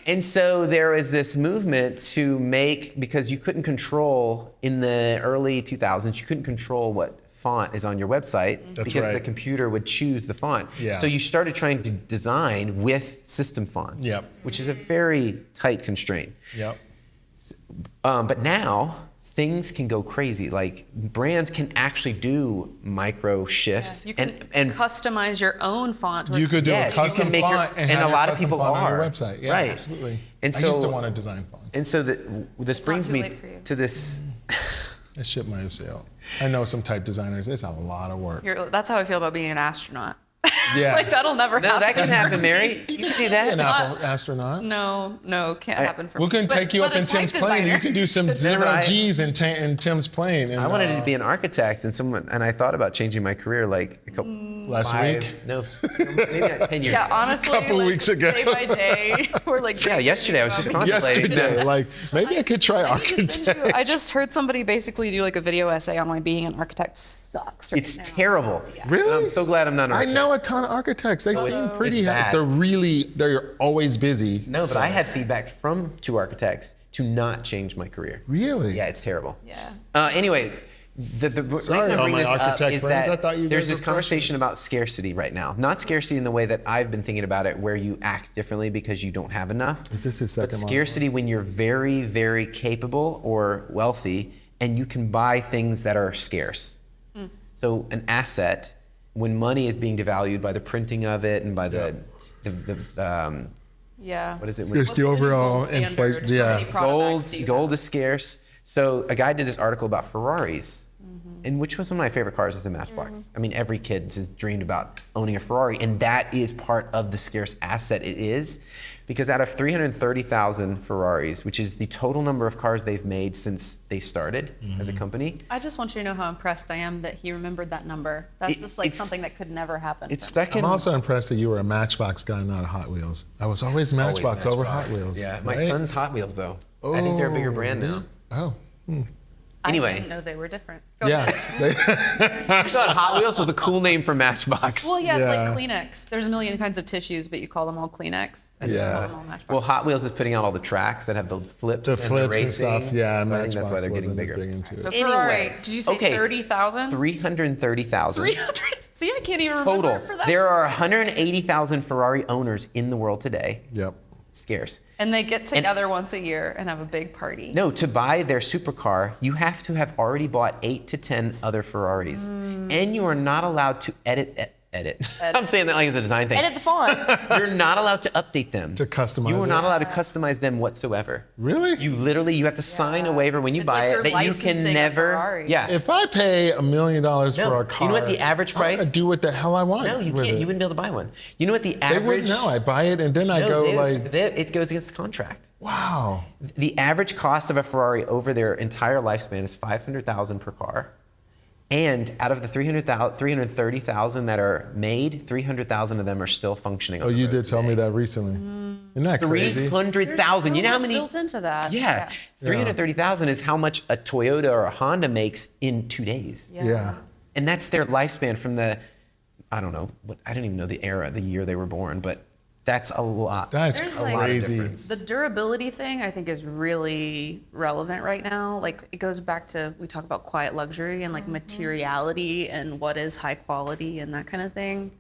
And so there was this movement to make, because you couldn't control in the early 2000s, you couldn't control what font is on your website because right. the computer would choose the font. Yeah. So you started trying to design with system fonts, Yep. which is a very tight constraint. Yep. But now things can go crazy. Like brands can actually do micro shifts. You can and customize your own font. You could do Yes, a you custom can make font and have a your lot of custom people font on your are. website. Yeah, Right. absolutely. And I so- used to want to design fonts. And so this brings too me late for you. to this. That shit might have sailed. I know some type designers. It's a lot of work. That's how I feel about being an astronaut. Yeah. Like that'll never No, happen. that can happen, Mary. You can do An that. Apple astronaut. No, can't happen for We me. can take you But up in a Tim's bike plane. You designer- can do some zero I- G's in Tim's plane. And, I wanted to be an architect, and I thought about changing my career like a couple last week. maybe like 10 years. Yeah, ago. honestly, Couple like, weeks ago. day by day, we're like. Yeah, yesterday I was just contemplating. Yesterday, like maybe I could try architect. I just heard somebody basically do like a video essay on why being an architect sucks. Right It's now. terrible. Really? And I'm so glad I'm not an I architect. know a ton of architects. They seem it's- pretty. it's bad. They're always busy. No, but I had feedback from 2 architects to not change my career. Really? Yeah, it's terrible. Yeah. Anyway, the Sorry, reason I all bring my this up architect is friends. I that thought you there's guys this were conversation about scarcity right now. Not scarcity in the way that I've been thinking about it, where you act differently because you don't have enough. Is this his But second scarcity when you're very, very capable or wealthy and you can buy things that are scarce. So an asset, when money is being devalued by the printing of it and by the Yeah. what is it? Just the What's new overall gold standard? inflation. How Yeah. many products do you Gold have? is scarce. So a guy did this article about Ferraris, and which was one of my favorite cars is the Matchbox. I mean, every kid has dreamed about owning a Ferrari, and that is part of the scarce asset it is. Because out of 330,000 Ferraris, which is the total number of cars they've made since they started as a company, I just want you to know how impressed I am that he remembered that number. That's just like it's- something that could never happen. it's for me. stuck in. I'm also impressed that you were a Matchbox guy, not a Hot Wheels. I was always Matchbox over Hot Wheels. Yeah, my right? son's Hot Wheels though. I think they're a bigger brand now. Oh, I Anyway. didn't know they were different. Go yeah. ahead. I thought Hot Wheels was a cool name for Matchbox. Well, yeah, it's like Yeah. Kleenex. There's a million kinds of tissues, but you call them all Kleenex. I just Yeah. call them all Matchbox. Well, Hot Wheels is putting out all the tracks that have the flips, The and flips the and racing. stuff. Yeah, so I think that's why Matchbox they're getting wasn't as bigger. big into it. So Anyway, Ferrari, did you say okay, 30,000? 330,000 300? See, I can't even total. remember for that. There are 180,000 Ferrari owners in the world today. Yep. Scarce. And they get together once a year and have a big party. No, to buy their supercar, you have to have already bought 8 to 10 other Ferraris, and you are not allowed to edit. I'm saying that like it's a design thing. Edit the font. You're not allowed to update them. To customize You are not it? allowed to customize them whatsoever. Really? You have to sign a waiver when you It's buy like it you're that you licensing can a never. Ferrari. Yeah. If I pay $1 million for a car, You know what the average I'm gonna price? do what the hell I want. No, you with can't. it. You wouldn't be able to buy one. You know what the They average? wouldn't know. I buy it and then I go like, it goes against the contract. wow. The average cost of a Ferrari over their entire lifespan is $500,000 per car. And out of the 330,000 that are made, 300,000 of them are still functioning. Oh, you did tell me that recently. Isn't that crazy? 300,000. You know how many? built into that? Yeah, 330,000 is how much a Toyota or a Honda makes in 2 days. Yeah. And that's their lifespan from the, I don't know, I don't even know the year they were born, but that's a lot. That's There's like- crazy. The durability thing, I think, is really relevant right now. Like, it goes back to, we talk about quiet luxury and like materiality and what is high quality and that kind of thing.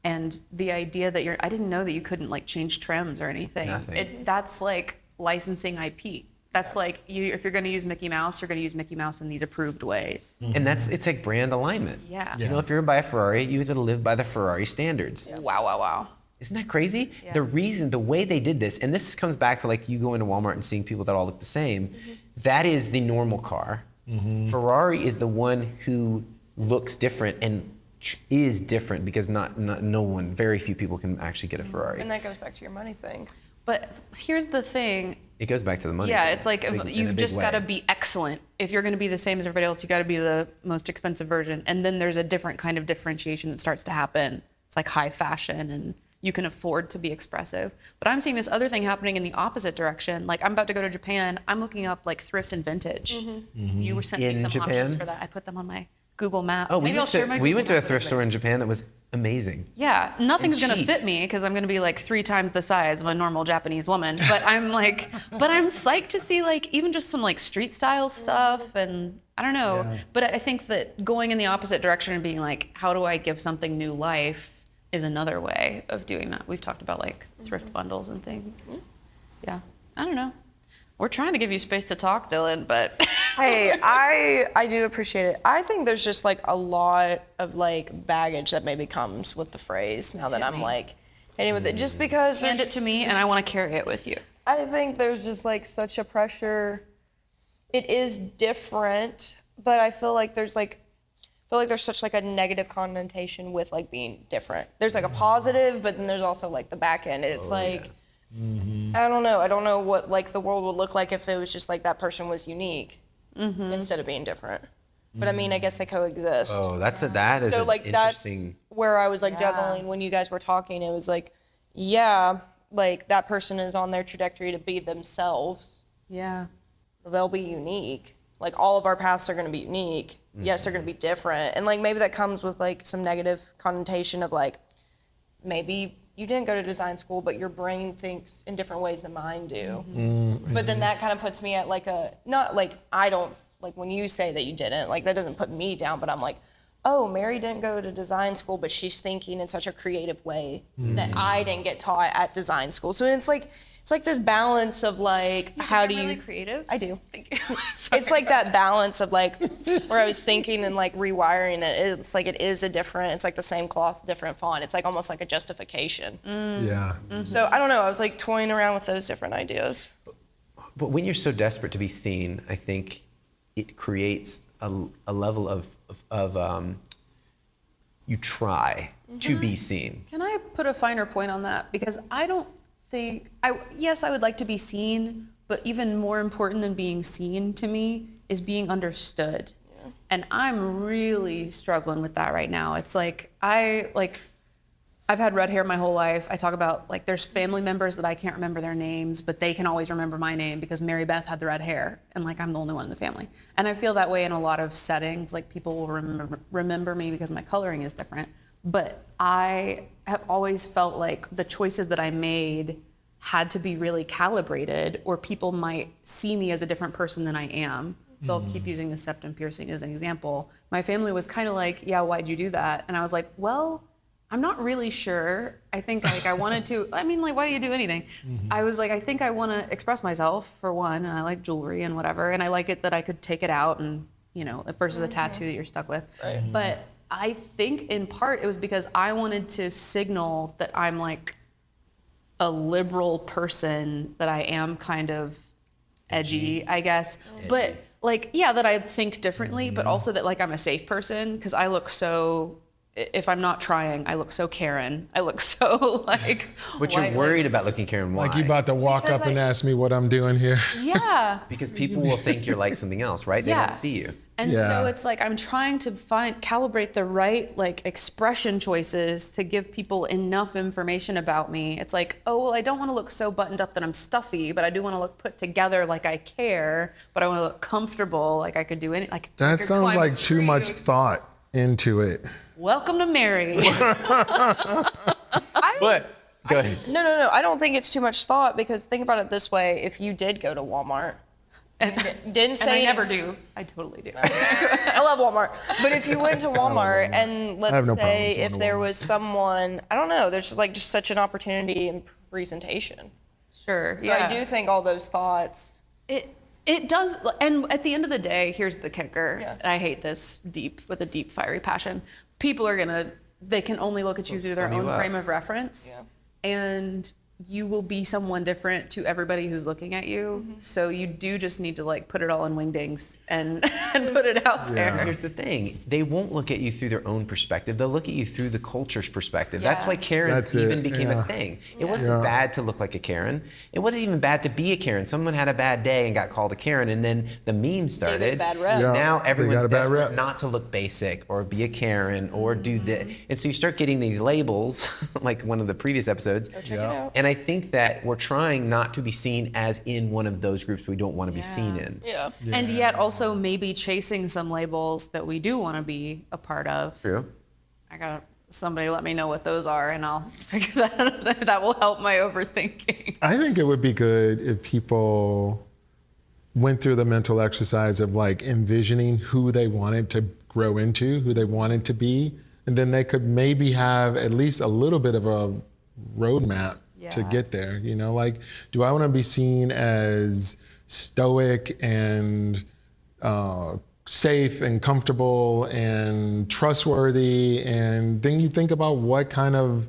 And the idea that I didn't know that you couldn't like change trims or anything. Nothing. That's like licensing IP. That's like, if you're going to use Mickey Mouse, you're going to use Mickey Mouse in these approved ways. And it's like brand alignment. Yeah. You know, if you're gonna buy a Ferrari, you have to live by the Ferrari standards. Wow, wow, wow. Isn't that crazy? Yeah. The way they did this, and this comes back to like you go into Walmart and seeing people that all look the same, that is the normal car. Ferrari is the one who looks different and is different because very few people can actually get a Ferrari. And that goes back to your money thing. But here's the thing. It goes back to the money. Yeah, thing, it's like in a you've big just way. got to be excellent. If you're going to be the same as everybody else, you got to be the most expensive version. And then there's a different kind of differentiation that starts to happen. It's like high fashion and you can afford to be expressive. But I'm seeing this other thing happening in the opposite direction. Like I'm about to go to Japan. I'm looking up like thrift and vintage. You were sent me In some Japan? options for that. I put them on my Google map. Oh, Maybe I'll share my we Google went to a map with thrift store everybody. in Japan that was amazing. Yeah, nothing's And gonna cheap. fit me because I'm gonna be like 3 times the size of a normal Japanese woman. But I'm psyched to see like even just some like street style stuff and I don't know. Yeah. But I think that going in the opposite direction and being like, how do I give something new life is another way of doing that. We've talked about like thrift bundles and things. Yeah, I don't know. We're trying to give you space to talk, Dylan, but Hey, I do appreciate it. I think there's just like a lot of like baggage that maybe comes with the phrase now that I'm like hitting with it. Just because Hand it to me, and I want to carry it with you. I think there's just like such a pressure. It is different, but I feel like there's such like a negative connotation with like being different. There's like a positive, but then there's also like the back end. And it's I don't know. I don't know what like the world would look like if it was just like that person was unique instead of being different. But I mean, I guess they coexist. Oh, that is So an like that's interesting. where I was like juggling when you guys were talking. It was like, yeah, like that person is on their trajectory to be themselves. Yeah. They'll be unique. Like all of our paths are going to be unique. Yes, they're going to be different. And like maybe that comes with like some negative connotation of like maybe you didn't go to design school, but your brain thinks in different ways than mine do. But then that kind of puts me at like a, not like I don't, like when you say that you didn't, like that doesn't put me down, but I'm like, oh, Mary didn't go to design school, but she's thinking in such a creative way that I didn't get taught at design school. So it's like this balance of like, how do you? Really creative. I do. Thank you. It's like that balance of like where I was thinking and like rewiring it. It's like it is a different. It's like the same cloth, different font. It's like almost like a justification. Yeah. So I don't know. I was like toying around with those different ideas. But when you're so desperate to be seen, I think it creates a level of you try to be seen. Can I put a finer point on that? Because I don't think, yes, I would like to be seen, but even more important than being seen to me is being understood. Yeah. And I'm really struggling with that right now. It's like, I've had red hair my whole life. I talk about like there's family members that I can't remember their names, but they can always remember my name because Mary Beth had the red hair and like I'm the only one in the family. And I feel that way in a lot of settings, like people will remember me because my coloring is different. But I have always felt like the choices that I made had to be really calibrated or people might see me as a different person than I am. So I'll keep using the septum piercing as an example. My family was kind of like, yeah, why'd you do that? And I was like, well, I'm not really sure. I think like I wanted to, I mean, like, why do you do anything? I was like, I think I want to express myself for one, and I like jewelry and whatever, and I like it that I could take it out and, you know, versus a tattoo that you're stuck with. Right. But I think in part it was because I wanted to signal that I'm like a liberal person, that I am kind of edgy, I guess. But like, yeah, that I think differently, but also that like I'm a safe person because I look so, if I'm not trying, I look so Karen. I look so like. But you're worried about looking Karen. Why? Like you about to walk Because up and ask me what I'm doing here. Yeah. Because people will think you're like something else, right? They don't see you. And Yeah. so it's like I'm trying to calibrate the right like expression choices to give people enough information about me. It's like, oh well, I don't want to look so buttoned up that I'm stuffy, but I do want to look put together like I care, but I want to look comfortable, like I could do any like. That I could sounds climb a like too tree. much thought into it. Welcome to Mary. But go ahead. No. I don't think it's too much thought because think about it this way. If you did go to Walmart and didn't say. And I never do. I totally do. I love Walmart. But if you went to Walmart and have let's no say problems going if to there Walmart. was someone, I don't know, there's like just such an opportunity in presentation. Sure. So I do think all those thoughts. It does, and at the end of the day, here's the kicker. Yeah. I hate this with a deep, fiery passion. People are they can only look at you through their sum you own up. frame of reference. Yeah. And you will be someone different to everybody who's looking at you. So you do just need to like put it all in wingdings and put it out there. Here's the thing. They won't look at you through their own perspective. They'll look at you through the culture's perspective. That's Yeah. why Karens That's it, even became yeah. a thing. It wasn't bad to look like a Karen. It wasn't even bad to be a Karen. Someone had a bad day and got called a Karen, and then the meme started. Gave it a bad rep. Yeah. Now They everyone's got a bad desperate rep. not to look basic or be a Karen or do this. And so you start getting these labels, like one of the previous episodes. Check it out. And I think that we're trying not to be seen as in one of those groups we don't want to be seen in. Yeah. And yet also maybe chasing some labels that we do want to be a part of. True. Somebody let me know what those are and I'll figure that out. That will help my overthinking. I think it would be good if people went through the mental exercise of like envisioning who they wanted to grow into, who they wanted to be, and then they could maybe have at least a little bit of a roadmap to Yeah. get there. You know, like, do I want to be seen as stoic and safe and comfortable and trustworthy. And then you think about what kind of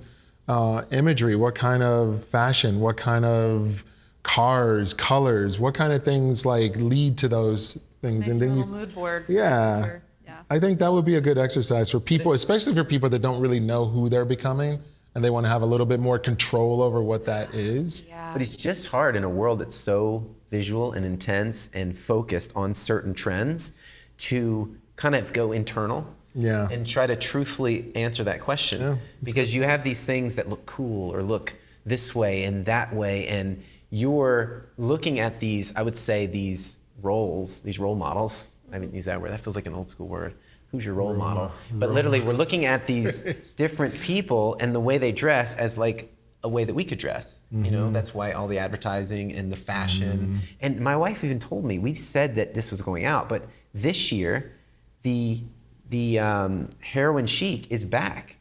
imagery, what kind of fashion, what kind of cars, colors, what kind of things like lead to those things. Make And your then little mood board for the yeah, future. Yeah. I think that would be a good exercise for people, especially for people that don't really know who they're becoming and they want to have a little bit more control over what that is. Yeah. But it's just hard in a world that's so visual and intense and focused on certain trends to kind of go internal Yeah. and try to truthfully answer that question. Yeah. Because you have these things that look cool or look this way and that way, and you're looking at these, I would say, these roles, these role models. I haven't used that word. That feels like an old school word. Who's your role model? But literally, we're looking at these different people and the way they dress as like a way that we could dress. You know, that's why all the advertising and the fashion. And my wife even told me, we said that this was going out, but this year, the Heroin Chic is back.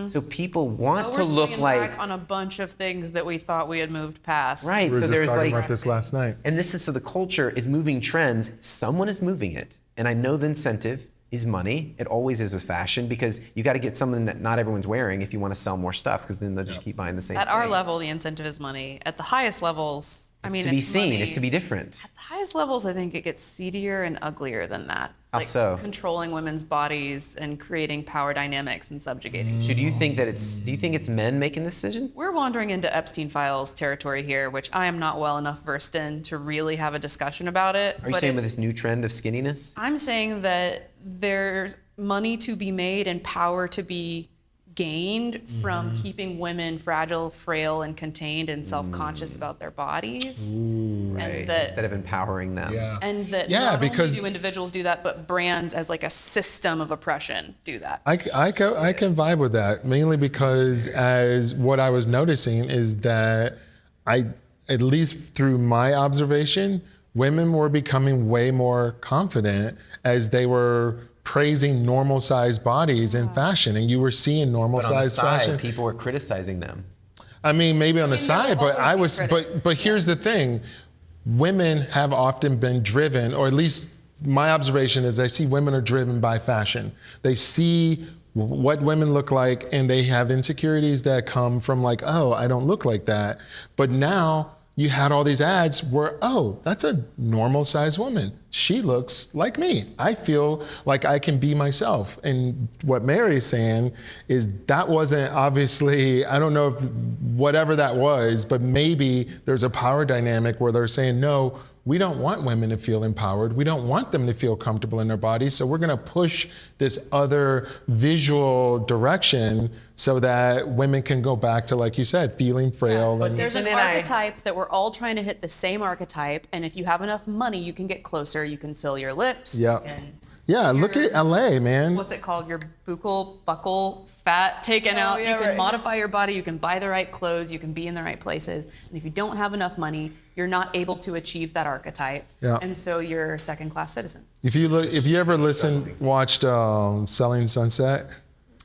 So people want to We're look swinging like back on a bunch of things that we thought we had moved past. right. We were So just there's talking like about this last night. and this is so the culture is moving trends. Someone is moving it. And I know the incentive is money. It always is with fashion because you got to get something that not everyone's wearing if you want to sell more stuff because then they'll just keep buying the same At thing. our level, the incentive is money. At the highest levels, I mean, to be it's seen. money. It's to be different. At the highest levels, I think it gets seedier and uglier than that. How so? Controlling women's bodies and creating power dynamics and subjugating. So do you think it's men making this decision? We're wandering into Epstein Files territory here, which I am not well enough versed in to really have a discussion about it. Are you saying with this new trend of skinniness? I'm saying that there's money to be made and power to be gained from keeping women fragile, frail, and contained and self-conscious about their bodies. Right. And that, Instead of empowering them. and that Yeah, not because- only do individuals do that, but brands as like a system of oppression do that. I can vibe with that, mainly because as what I was noticing is that at least through my observation, women were becoming way more confident as they were praising normal sized bodies in fashion, and you were seeing normal But on the sized side, fashion. people were criticizing them. I mean, maybe on the mean, there will side, but always be critics, but here's the thing. Women have often been driven, or at least my observation is I see women are driven by fashion. They see what women look like and they have insecurities that come from like, oh, I don't look like that. But now you had all these ads where, oh, that's a normal sized woman. She looks like me. I feel like I can be myself. And what Mary's saying is that wasn't obviously, I don't know if whatever that was, but maybe there's a power dynamic where they're saying, no, we don't want women to feel empowered. We don't want them to feel comfortable in their bodies. So we're going to push this other visual direction so that women can go back to, like you said, feeling frail. but and There's an Isn't it archetype that we're all trying to hit the same archetype, and if you have enough money, you can get closer. You can fill your lips. Yeah. You can, yeah, look at LA, man. what's it called? Your buccal fat taken out. yeah, You can right. modify your body. You can buy the right clothes. You can be in the right places. And if you don't have enough money, you're not able to achieve that archetype. Yeah. And so you're a second-class citizen. If you ever watched Selling Sunset,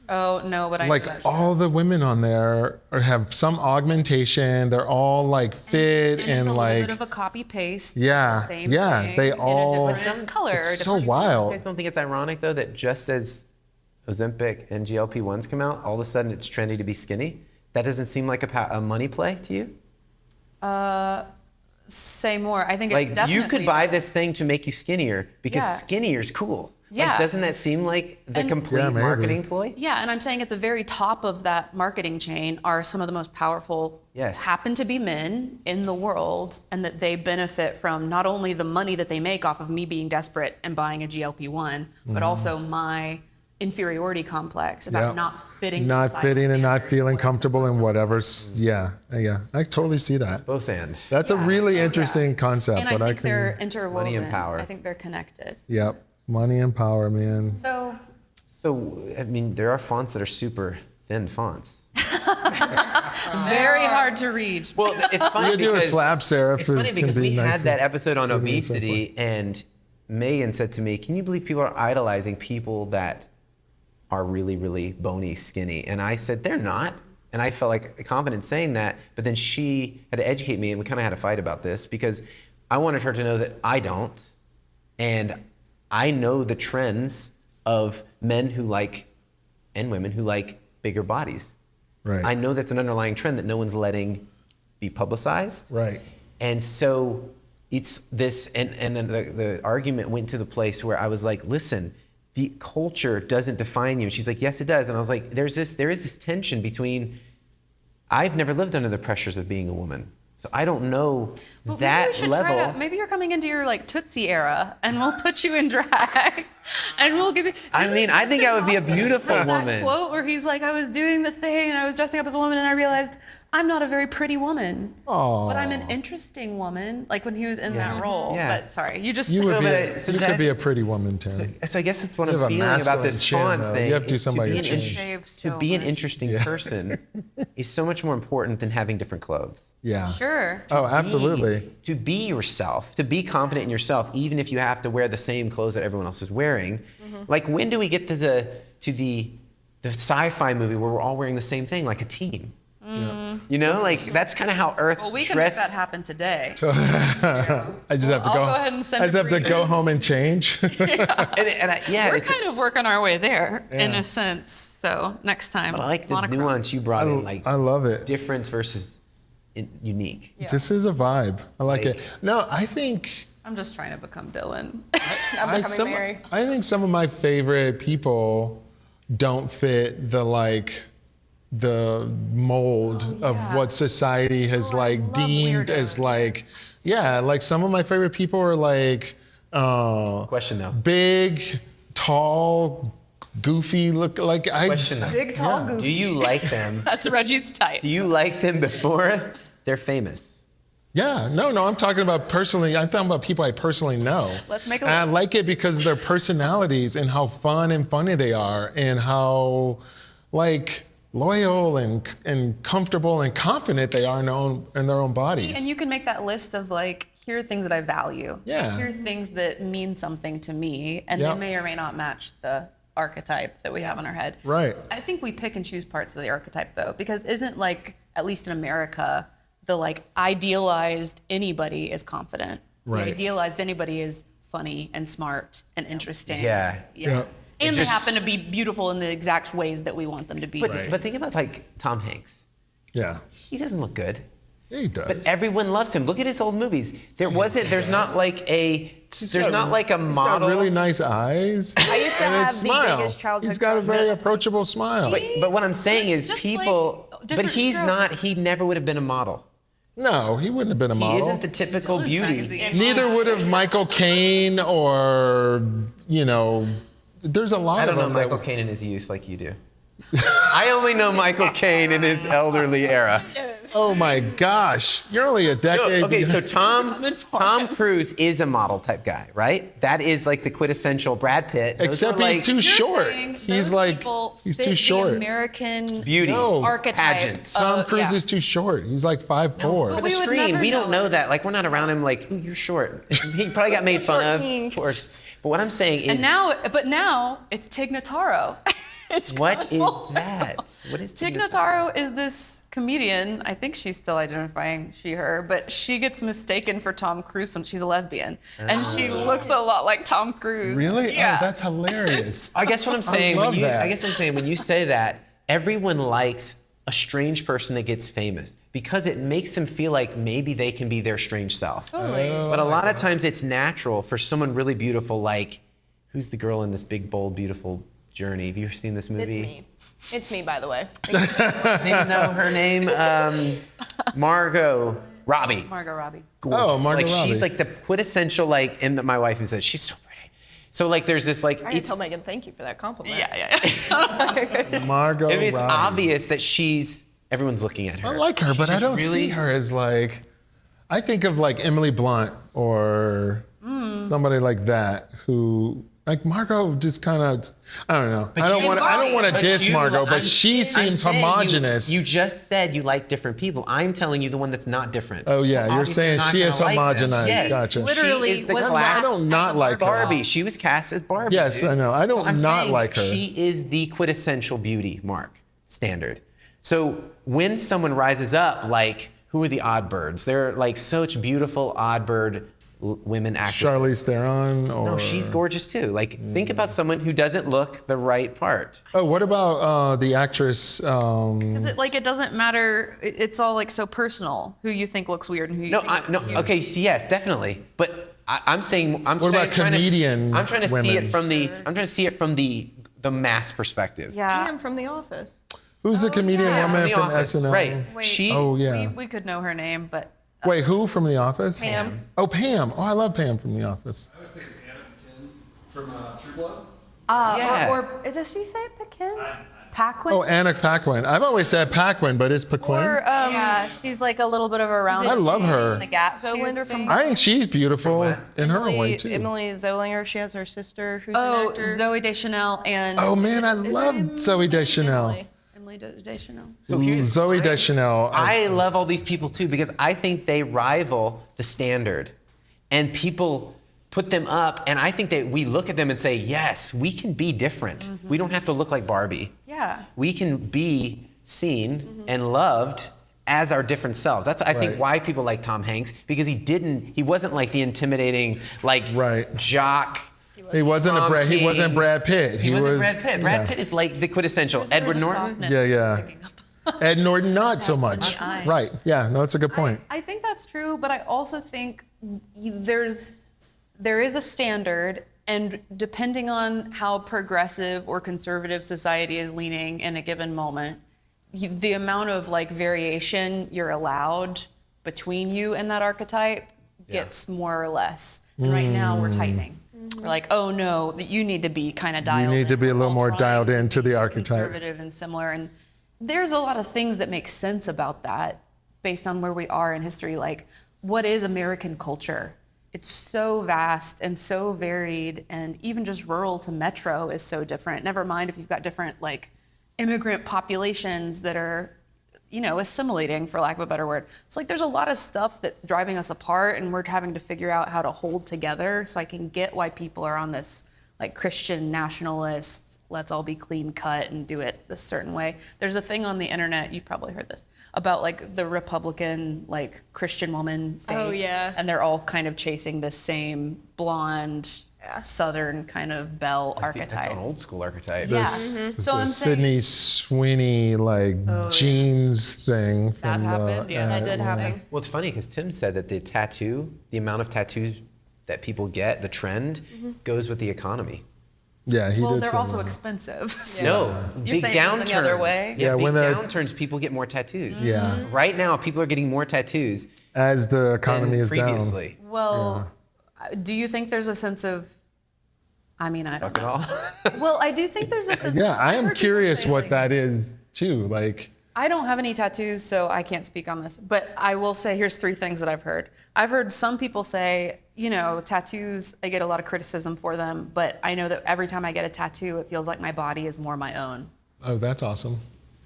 Oh no, but I like knew that show. all the women on there have some augmentation. They're all like fit and and, it's a like little bit of a copy paste. Yeah, the same yeah, thing they in all- a different color. it's so different- You wild. guys don't think it's ironic though that just as Ozempic and GLP-1s come out, all of a sudden it's trendy to be skinny? That doesn't seem like a money play to you? Say more. I think Like it's definitely you could buy this thing to make you skinnier because Yeah. skinnier is cool. Yeah. Like, doesn't that seem like the And- complete Yeah, maybe. marketing ploy? Yeah, and I'm saying at the very top of that marketing chain are some of the most powerful, Yes. happen to be men in the world, and that they benefit from not only the money that they make off of me being desperate and buying a GLP-1, but also my inferiority complex about Yeah. not fitting. the not societal fitting and not standard feeling of what I'm comfortable in supposed to whatever's. Yeah, I totally see that. Both and. That's a really interesting concept. And I but think they're can. interwoven. Money and power. I think they're connected. Yep, money and power, man. So So, I mean, there are fonts that are super thin fonts. very hard to read. Well, it's funny You do a because slab serif. it's funny can because be we nice had that and- episode on can be obesity, and Megan said to me, "Can you believe people are idolizing people that are really, really bony, skinny?" And I said, "They're not." And I felt like confident saying that, but then she had to educate me, and we kind of had a fight about this because I wanted her to know that I don't, and I know the trends of men who like, and women who like bigger bodies. Right. I know that's an underlying trend that no one's letting be publicized. Right. And so it's this, and then the argument went to the place where I was like, listen, the culture doesn't define you. And she's like, yes, it does. And I was like, there is this tension between, I've never lived under the pressures of being a woman. So I don't know But that maybe we should level. maybe you're coming into your like Tootsie era, and we'll put you in drag, and we'll give you. I mean, I think I would be a beautiful That woman. quote where he's like, I was doing the thing, and I was dressing up as a woman, and I realized I'm not a very pretty woman, but I'm an interesting woman. Like when he was in that role. Yeah. But sorry, you just. You would be. but so You that- could be a pretty woman, Tim. So I guess that's what You I'm have a feeling about masculine this chin, font though. thing. You have to do is something be about an your int- chin. to So be an much. interesting person is so much more important than having different clothes. Yeah. Sure. Oh, absolutely. To be yourself, to be confident in yourself, even if you have to wear the same clothes that everyone else is wearing. Like when do we get to the sci-fi movie where we're all wearing the same thing, like a team? You know, like that's kind of how Earth Well, we can make that dress. happen today. I just have to I'll go. go ahead and send I just it have for to you. go home and change. Yeah, We're it's, kind of working our way there in Yeah. a sense. So next time. but I like the monochrome. nuance you brought in, like I love it. difference versus unique. This is a vibe. I like it. No, I think. I'm just trying to become Dylan. I'm becoming some- Mary. I think some of my favorite people don't fit the mold of what society has like love deemed as weirdos. like, yeah, like some of my favorite people are like Question though. big, tall, goofy look like I. Question though. Big, tall, goofy. Do you like them? That's Reggie's type. Do you like them before they're famous? Yeah, no, I'm talking about personally. I'm talking about people I personally know. Let's make a And I list. like it because of their personalities and how fun and funny they are, and how like loyal and comfortable and confident they are in their own bodies. And you can make that list of like, here are things that I value. Yeah. Here are things that mean something to me, and Yep. they may or may not match the archetype that we have in our head. Right. I think we pick and choose parts of the archetype though, because isn't like, at least in America, the like idealized anybody is confident. Right. The idealized anybody is funny and smart and interesting. Yeah. Yeah. And It they just- happen to be beautiful in the exact ways that we want them to be. But think about like Tom Hanks. Yeah, He doesn't look good, yeah, he does. but everyone loves him. Look at his old movies. There's not like a He's got model. really nice eyes. I used to and have his the smile. biggest childhood He's got a crush. very approachable smile. But what I'm saying It's is just people. like But different he's strokes. not. He never would have been a model. No, he wouldn't have been a He model. isn't the typical Dylan's beauty. magazine. Neither would have Michael Caine or, there's a lot I don't of know them. that- Michael Caine in his youth like you do. I only know Michael Caine in his elderly era. Oh my gosh, you're only a No, decade. okay, so Coming for Tom him. Cruise is a model type guy, right? That is like the quintessential Brad Pitt. Those Except are he's like too You're short. saying He's those like people he's fit too short. The American beauty No. archetype. pageant. Tom Cruise yeah. is too short. He's like 5'4". For the we would screen, never we don't know know it. that. Like we're not around him. Like, ooh, you're short. He probably got made fun Short of, king. of course. But what I'm saying is, And now it's Tig Notaro. It's what coming is full that? circle. What is Tig Tig Notaro is this comedian. I think she's still identifying she/her, but she gets mistaken for Tom Cruise. She's a lesbian, and she looks a lot like Tom Cruise. Really? Yeah. Oh, that's hilarious. I guess what I'm saying. love that. I guess what I'm saying when you say that, everyone likes a strange person that gets famous because it makes them feel like maybe they can be their strange self. Totally. But a lot of times it's natural for someone really beautiful, like who's the girl in this big, bold, beautiful Journey? Have you ever seen this movie? It's me. It's me, by the way. Didn't know her name. Margot Robbie. Margot Robbie. Gorgeous. Oh, Margot like Robbie. she's like the quintessential like. And my wife even says she's so pretty. So like there's this like I gotta it's. tell Megan thank you for that compliment. Yeah. Margot I mean, it's Robbie. obvious that everyone's looking at her. I like her, She's but I just don't really, see her as like. I think of like Emily Blunt or somebody like that who. Like Margot just kind of, I don't know. I don't want to But diss you- Margot, but I'm- she I'm seems saying homogenous. You just said you like different people. I'm telling you the one that's not different. Oh, yeah, So you're obviously saying not she gonna is like them. homogenized. Yes. Gotcha. Literally She is the was class. I don't not like her. Barbie. She was cast as Barbie. Yes, dude. I know. I don't So I'm not saying like her. She is the quintessential beauty mark standard. So when someone rises up, like who are the odd birds? They're like such beautiful odd bird women actresses. Charlize Theron, or No, she's gorgeous too. Like, think about someone who doesn't look the right part. Oh, what about the actress? Because it doesn't matter. It's all like so personal. Who you think looks weird and who you think looks cute. Okay, so yes, definitely. But I'm saying, I'm What about trying comedian I'm trying to see women? it from the, I'm trying to see it from the mass perspective. Yeah. Pam from The Office. Who's the comedian yeah. woman The from Office, SNL? right? Wait, She. Oh yeah. We could know her name, but Wait, who from The Office? Pam. Oh, Pam. Oh, I love Pam from The Office. I was thinking Anna from True Blood. Yeah. or does she say Paquin? Paquin? Oh, Anna Paquin. I've always said Paquin, but it's Paquin. Or yeah, she's like a little bit of a round. I love her. The Gap. Zolander from I think she's beautiful in her own way too. Emily Zolander. She has her sister who's an Oh, actor. Zoe Deschanel and. Oh man, I Is her love name Zoe Deschanel. Emily. Emily Deschanel. So here's Zoe Deschanel. I love all these people too because I think they rival the standard, and people put them up, and I think that we look at them and say, yes, we can be different. We don't have to look like Barbie. Yeah. We can be seen and loved as our different selves. That's I think Right. why people like Tom Hanks, because he wasn't like the intimidating like Right. jock. He wasn't Tom He wasn't King. Brad Pitt. He wasn't was Brad Pitt. Brad Pitt is like the quintessential Edward Norton. Yeah. Ed Norton, not so much. the eye. Right. Yeah. No, that's a good point. I think that's true, but I also think there is a standard, and depending on how progressive or conservative society is leaning in a given moment, the amount of like variation you're allowed between you and that archetype gets more or less. And right now we're tightening. We're like, oh no, that you need to be kind of dialed in. You need to be a We're little all more trying dialed to into be the archetype. Conservative and similar, and there's a lot of things that make sense about that based on where we are in history. Like, what is American culture? It's so vast and so varied, and even just rural to metro is so different. Never mind if you've got different like immigrant populations that are, assimilating, for lack of a better word. So like there's a lot of stuff that's driving us apart, and we're having to figure out how to hold together. So I can get why people are on this like Christian nationalist, let's all be clean cut and do it this certain way. There's a thing on the internet, you've probably heard this, about like the Republican like Christian woman face. Oh, yeah. And they're all kind of chasing this same blonde, Southern kind of belle I think archetype. that's an old school archetype. Yeah. This, So the I'm saying Sydney Sweeney jeans thing. that From happened. Yeah, That did happen. Well, it's funny because Tim said that the amount of tattoos that people get, the trend, goes with the economy. Yeah, he well, did they're say also that. expensive. So No, You're big saying it goes downturns. the other way? Yeah, Yeah, big when the- downturns, people get more tattoos. Yeah. Right now, people are getting more tattoos As the than economy is down. previously. Well, do you think there's a sense of? I mean, I don't Fuck it know. all. Well, I do think there's a sense. Yeah, I I've am heard people curious say, what like, that is too. Like, I don't have any tattoos, so I can't speak on this. But I will say, here's 3 things that I've heard. I've heard some people say, tattoos, I get a lot of criticism for them, but I know that every time I get a tattoo, it feels like my body is more my own. oh, that's awesome.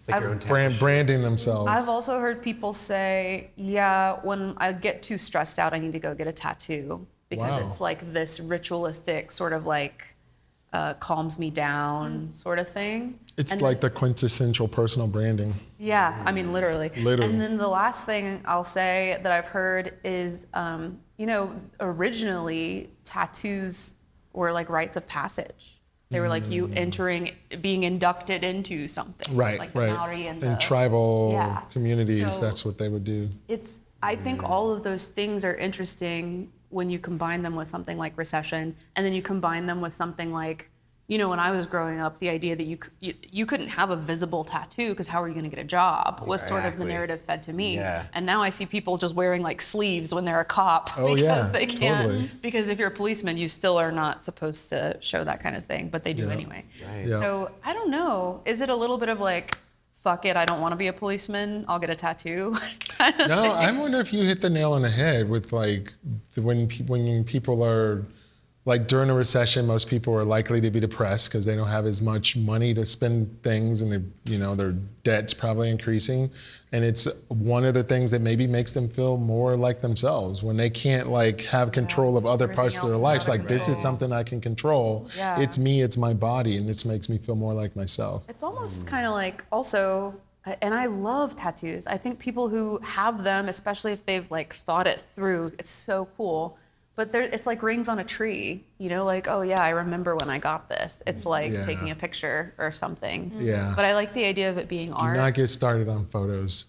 Like your own tattoo. Branding themselves. I've also heard people say, yeah, when I get too stressed out, I need to go get a tattoo because Wow. it's like this ritualistic sort of like calms me down sort of thing. It's And like the quintessential personal branding. Yeah, I mean, literally. Literally. And then the last thing I'll say that I've heard is, originally tattoos were like rites of passage. They were like you being inducted into something. Right, like the right. Maori and In the, tribal Yeah. communities, So- that's what they would do. I think all of those things are interesting when you combine them with something like recession, and then you combine them with something like, when I was growing up, the idea that you couldn't have a visible tattoo because how are you going to get a job was sort of the Exactly. narrative fed to me. Yeah. And now I see people just wearing like sleeves when they're a cop Oh, because yeah, they can't. totally. Because if you're a policeman, you still are not supposed to show that kind of thing, but they do Yeah. anyway. Right. Yeah. So I don't know. Is it a little bit of like, fuck it, I don't want to be a policeman, I'll get a tattoo? kind of No, thing? I wonder if you hit the nail on the head with like when people are like during a recession, most people are likely to be depressed because they don't have as much money to spend things, and their debt's probably increasing, and it's one of the things that maybe makes them feel more like themselves when they can't like have control of other parts of their else is lives. out of Like this is control. something I can control. Yeah. It's me. It's my body, and this makes me feel more like myself. It's almost kind of like also, and I love tattoos. I think people who have them, especially if they've like thought it through, it's so cool. But it's like rings on a tree, you know, like, oh yeah, I remember when I got this. It's like Yeah. taking a picture or something. Yeah. But I like the idea of it being Do art. not get started on photos.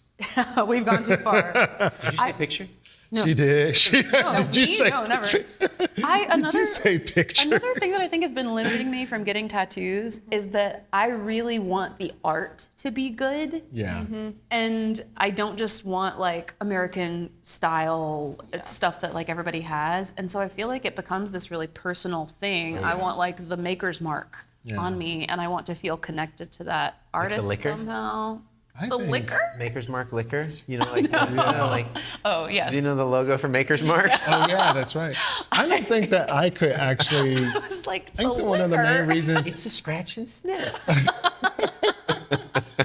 We've gone too far. Did you say picture? No. She did. No, Did you me? say? No, never. Did you say picture? Another thing that I think has been limiting me from getting tattoos is that I really want the art to be good. Yeah. And I don't just want like American style stuff that like everybody has. And so I feel like it becomes this really personal thing. I want like the maker's mark on me, and I want to feel connected to that artist liquor? somehow. I The think- liquor? Maker's Mark liquor? You know, like, you know, like, Oh, yes. do you know the logo for Maker's Mark? Oh yeah, that's right. I don't think that I could actually. I It's like think the that one of the liquor. main reasons. It's a scratch and sniff.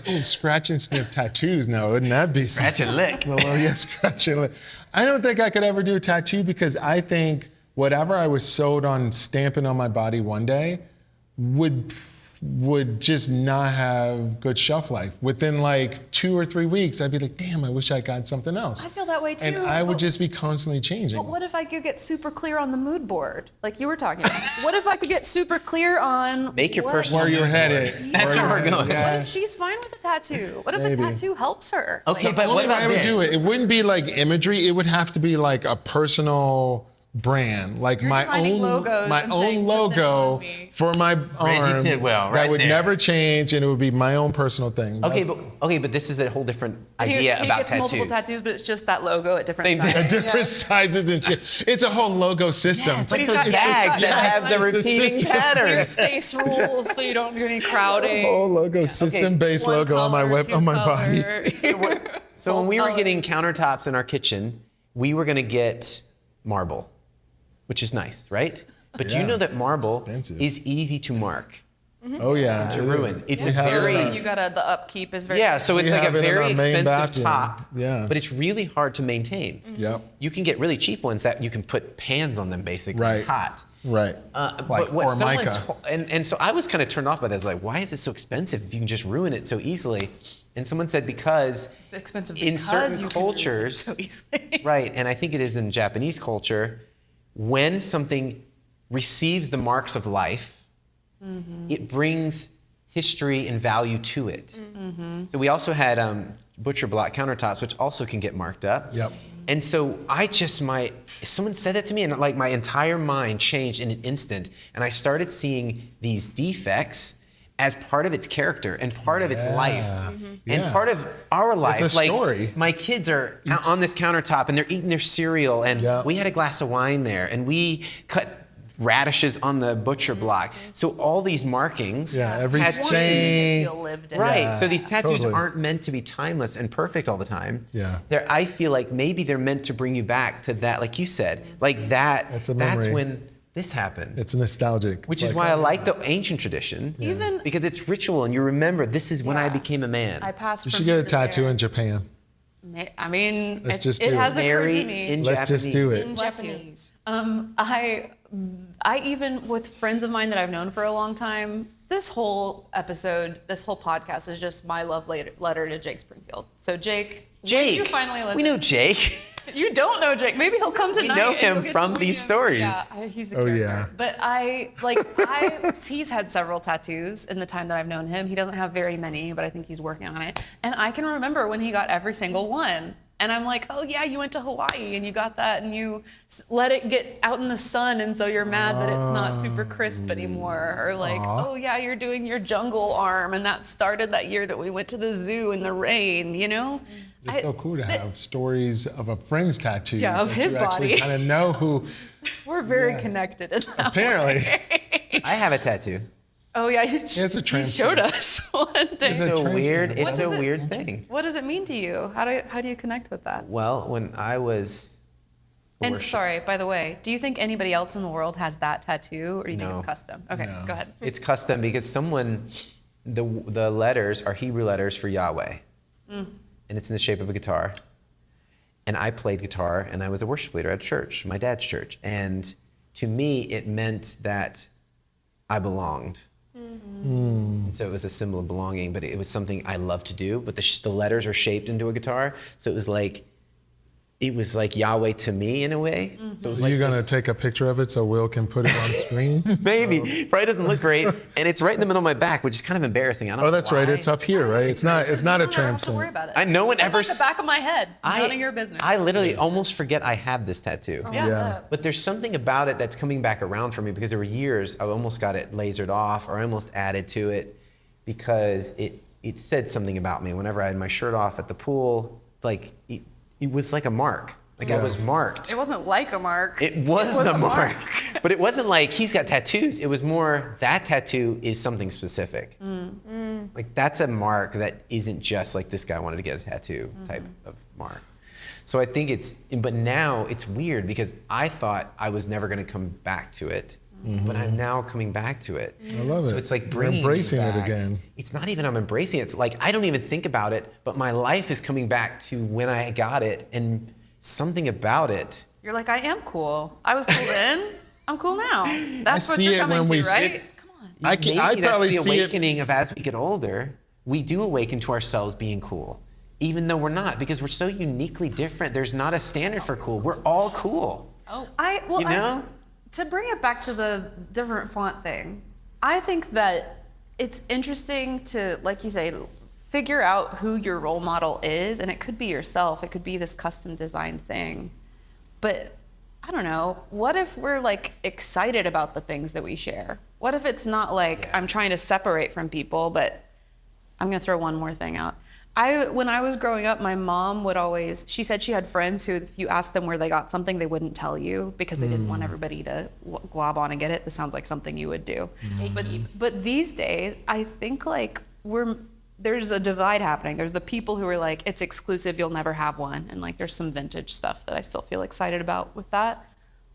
Oh, scratch and sniff tattoos now, wouldn't that be Scratch and lick. Oh, yeah, scratch and lick. I don't think I could ever do a tattoo because I think whatever I was sold on stamping on my body one day would just not have good shelf life. Within like 2 or 3 weeks, I'd be like, damn, I wish I got something else. I feel that way too. And I would but- just be constantly changing. But what if I could get super clear on the mood board, like you were talking about? What if I could get super clear on Make your what- personal Where you're mood headed. board. That's Where where we're you're going. headed, What yeah. if she's fine with a tattoo? What if Maybe. a tattoo helps her? Okay, Like, but what Only way about I would this? do it would be like imagery. It would have to be like a personal brand, like You're my designing own logos and saying, "Put this logo on me." for my arm did well, that right would there. never change, and it would be my own personal thing. Okay, That's but this is a whole different he idea about gets tattoos. multiple tattoos, but it's just that logo at different Same thing. sizes. different sizes and shit. It's a whole logo system. It's like he's those got- bags yeah, that have the it's a repeating system. Clear patterns. space rules so you don't do any crowding. whole logo system-based One logo on my color, web two on my body. color. So when we were color. getting countertops in our kitchen, we were going to get marble, which is nice, right? But do you Yeah. know that marble Expensive. is easy to mark, Oh yeah, to it ruin. is. It's We a have it very in You gotta, the upkeep is very. yeah. So it's We like a have it in very our main expensive bathroom. top, Yeah. but it's really hard to maintain. Yep. You can get really cheap ones that you can put pans on them, basically, Right. hot. Right. But Like what someone Formica. and so I was kind of turned off by that. I was like, why is it so expensive if you can just ruin it so easily? And someone said because It's expensive in because certain you can ruin it cultures, so easily. right, and I think it is in Japanese culture, when something receives the marks of life, it brings history and value to it. So we also had butcher block countertops, which also can get marked up. Yep. And so someone said that to me, and like my entire mind changed in an instant, and I started seeing these defects as part of its character and part of its life and Yeah. part of our life. It's a like story. my kids are out on this countertop and they're eating their cereal, and Yeah. we had a glass of wine there, and we cut radishes on the butcher block. So all these markings, Yeah, every had stain. Feel lived in. right? Yeah, So these tattoos totally. aren't meant to be timeless and perfect all the time. Yeah. I feel like maybe they're meant to bring you back to that, like you said, like that. That's a That's memory. when this happened. It's nostalgic. Which It's is like, why I like the ancient tradition, Even because it's ritual, and you remember this is when I Yeah. became a man. I passed you from should get here a to tattoo there. in Japan. I mean, Let's it's, just it do has it. occurred Marry to me. in Let's just do it. In Japanese. I even with friends of mine that I've known for a long time, this whole podcast is just my love letter to Jake Springfield. So Jake, when did Jake, you finally listen? we know Jake. You don't know Jake. Maybe he'll come tonight. know and him you'll get from to meet these him. stories. Yeah, he's a Oh, character. yeah. But he's had several tattoos in the time that I've known him. He doesn't have very many, but I think he's working on it. And I can remember when he got every single one. And I'm like, oh yeah, you went to Hawaii and you got that and you let it get out in the sun and so you're mad that it's not super crisp anymore. Or like, oh yeah, you're doing your jungle arm and that started that year that we went to the zoo in the rain, you know? It's so cool to have stories of a friend's tattoo. Yeah, of his body. Kind of know who. We're very connected in that Apparently, way. I have a tattoo. Oh yeah, you a trans showed us one day. It's a So tramp weird. stamp. It's What a is it? weird thing. What does it mean to you? How do you connect with that? Well, when I was And sorry, by the way, do you think anybody else in the world has that tattoo, or do you think No. it's custom? Okay, No. go ahead. It's custom because the letters are Hebrew letters for Yahweh, and it's in the shape of a guitar. And I played guitar, and I was a worship leader at church, my dad's church. And to me, it meant that I belonged. And so it was a symbol of belonging, but it was something I loved to do. But the letters are shaped into a guitar, so it it was like Yahweh to me in a way. So it was like You're gonna this- take a picture of it so Will can put it on screen? maybe probably doesn't look great, and it's right in the middle of my back, which is kind of embarrassing. I don't Oh, know that's right. why. It's up here, right? It's not a I don't tramp have to worry stamp. about it. No one It's ever. like the back of my head. None of your business. I literally almost forget I have this tattoo. Yeah. But there's something about it that's coming back around for me because there were years I almost got it lasered off or I almost added to it because it said something about me. Whenever I had my shirt off at the pool, it's like it was like a mark. Like I was marked. It wasn't like a mark. It was a mark. But it wasn't like he's got tattoos. It was more that tattoo is something specific. Like that's a mark that isn't just like this guy wanted to get a tattoo type of mark. So I think but now it's weird because I thought I was never going to come back to it. But I'm now coming back to it. I love it. So it's like You're bringing embracing me it back. again. It's not even I'm embracing it. It's like I don't even think about it, but my life is coming back to when I got it and something about it. You're like, I am cool. I was cool then. I'm cool now. That's what see you're it coming when to, we right? Come on. I Maybe probably that's the see it. awakening of as we get older, we do awaken to ourselves being cool, even though we're not, because we're so uniquely different. There's not a standard for cool. We're all cool. You know? To bring it back to the different font thing, I think that it's interesting to, like you say, figure out who your role model is, and it could be yourself. It could be this custom designed thing. But I don't know, what if we're like excited about the things that we share? What if it's not like I'm trying to separate from people, but I'm gonna throw one more thing out. When I was growing up, my mom would always, she said she had friends who, if you asked them where they got something, they wouldn't tell you because they didn't want everybody to glob on and get it. This sounds like something you would do. But these days, I think like there's a divide happening. There's the people who are like, it's exclusive, you'll never have one. And like, there's some vintage stuff that I still feel excited about with that.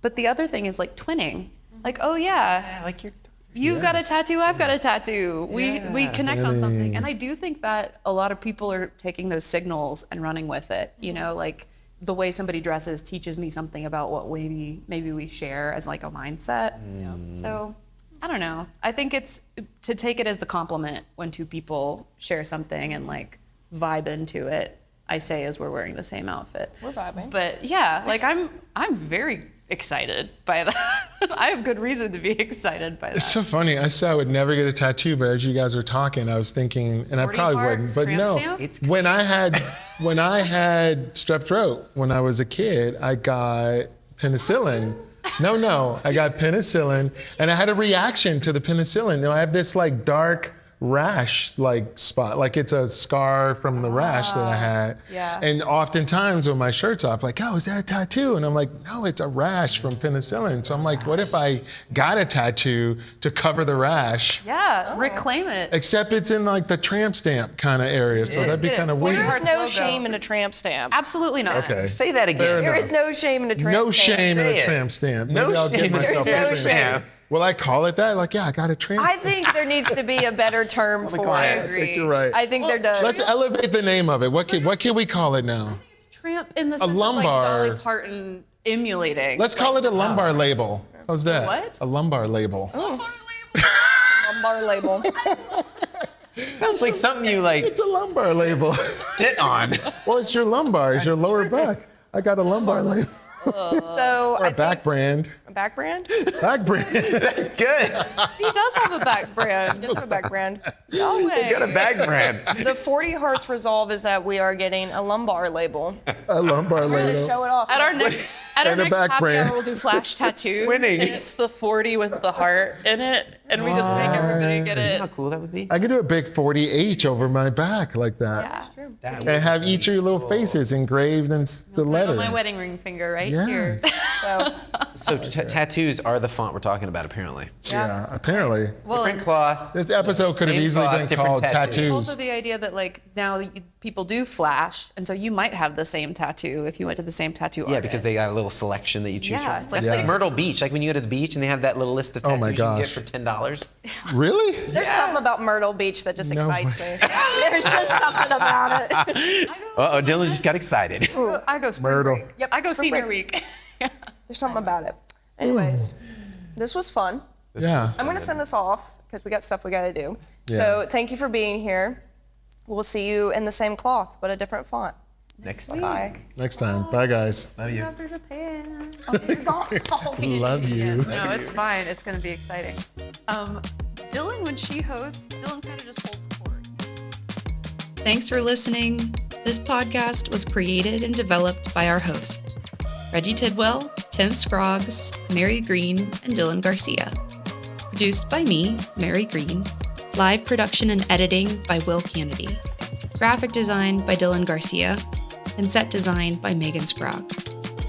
But the other thing is like twinning. Like, oh yeah, Like you're. you've got a tattoo, I've got a tattoo. We connect on something. And I do think that a lot of people are taking those signals and running with it. You know, like the way somebody dresses teaches me something about what maybe we share as like a mindset. So I don't know. I think it's to take it as the compliment when two people share something and like vibe into it. I say as we're wearing the same outfit. We're vibing. But yeah, like I'm very excited by that. I have good reason to be excited by that. It's so funny. I said I would never get a tattoo, but as you guys were talking, I was thinking, and I 40 probably parts, wouldn't. But tramp no, stamp? It's when I had strep throat when I was a kid, I got penicillin. No, I got penicillin, and I had a reaction to the penicillin. You know, I have this like dark rash like spot, like it's a scar from the rash that I had. Yeah. And oftentimes when my shirt's off, like, oh, is that a tattoo? And I'm like, no, it's a rash from penicillin. So I'm like, what if I got a tattoo to cover the rash? Yeah, reclaim it. Except it's in like the tramp stamp kind of area, so that'd be Get it. kind of 40 weird. There's Hearts no logo. shame in a tramp stamp. Absolutely not. Okay. Say that again. Fair There enough. is no shame in a tramp No stamp. shame in Say a it. tramp stamp. No Maybe I'll shame give in a myself There's a no tramp stamp. shame. Will I call it that? Like, yeah, I got a tramp I stamp. think there needs to be a better term for client. I it. agree. I think you're right. I think there does. Let's elevate the name of it. What can we call it now? It's tramp in the sense lumbar. of like Dolly Parton emulating. Let's call it a lumbar label. How's that? What? A lumbar label. Lumbar label. Sounds like something you like It's a lumbar label. sit on. Well, it's your lumbar. It's your lower back. I got a lumbar label. So Or a back brand. a back brand? Back brand. That's good. He does have a back brand. Just a back brand. No way. You got a bag brand. The 40 Hertz resolve is that we are getting a lumbar label. A lumbar We're gonna label. show it off. At our next And a back happy brand. hour, we'll do flash tattoos. Winning. And it's the 40 with the heart in it, and we just make everybody get You know how it. cool that would be? I could do a big 40H over my back like that. Yeah. It's true. That And have each of your little faces engraved in the Put it letter. on my wedding ring finger right here. Yes. So So tattoos are the font we're talking about, apparently. Yeah, apparently. Well, Different cloth. This episode could have Same easily cloth, been different called tattoo. tattoos. also the idea that like now people do flash, and so you might have the same tattoo if you went to the same tattoo Yeah, artist. because they got a little selection that you choose Yeah, from. it's like That's like six- Myrtle Beach, like when you go to the beach and they have that little list of Oh tattoos my you can get gosh. for $10. Really? there's something about Myrtle Beach that just No excites me. There's just something about it. Uh-oh, Dylan just got excited. I go spring Myrtle. break. Yep, I go spring senior break. week. There's something about it. Anyways, this was fun. Yeah. I'm gonna send this off because we got stuff we gotta do. So thank you for being here. We'll see you in the same cloth but a different font. next time. Bye. Next time. Bye, guys. Love you. After Japan. Love you. No, it's fine. It's going to be exciting. Dylan, when she hosts, Dylan kind of just holds court. Thanks for listening. This podcast was created and developed by our hosts, Reggie Tidwell, Tim Scroggs, Mary Green, and Dylan Garcia. Produced by me, Mary Green. Live production and editing by Will Kennedy. Graphic design by Dylan Garcia. And set design by Megan Scroggs.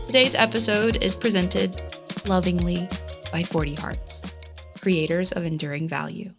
Today's episode is presented lovingly by 40 Hearts, creators of enduring value.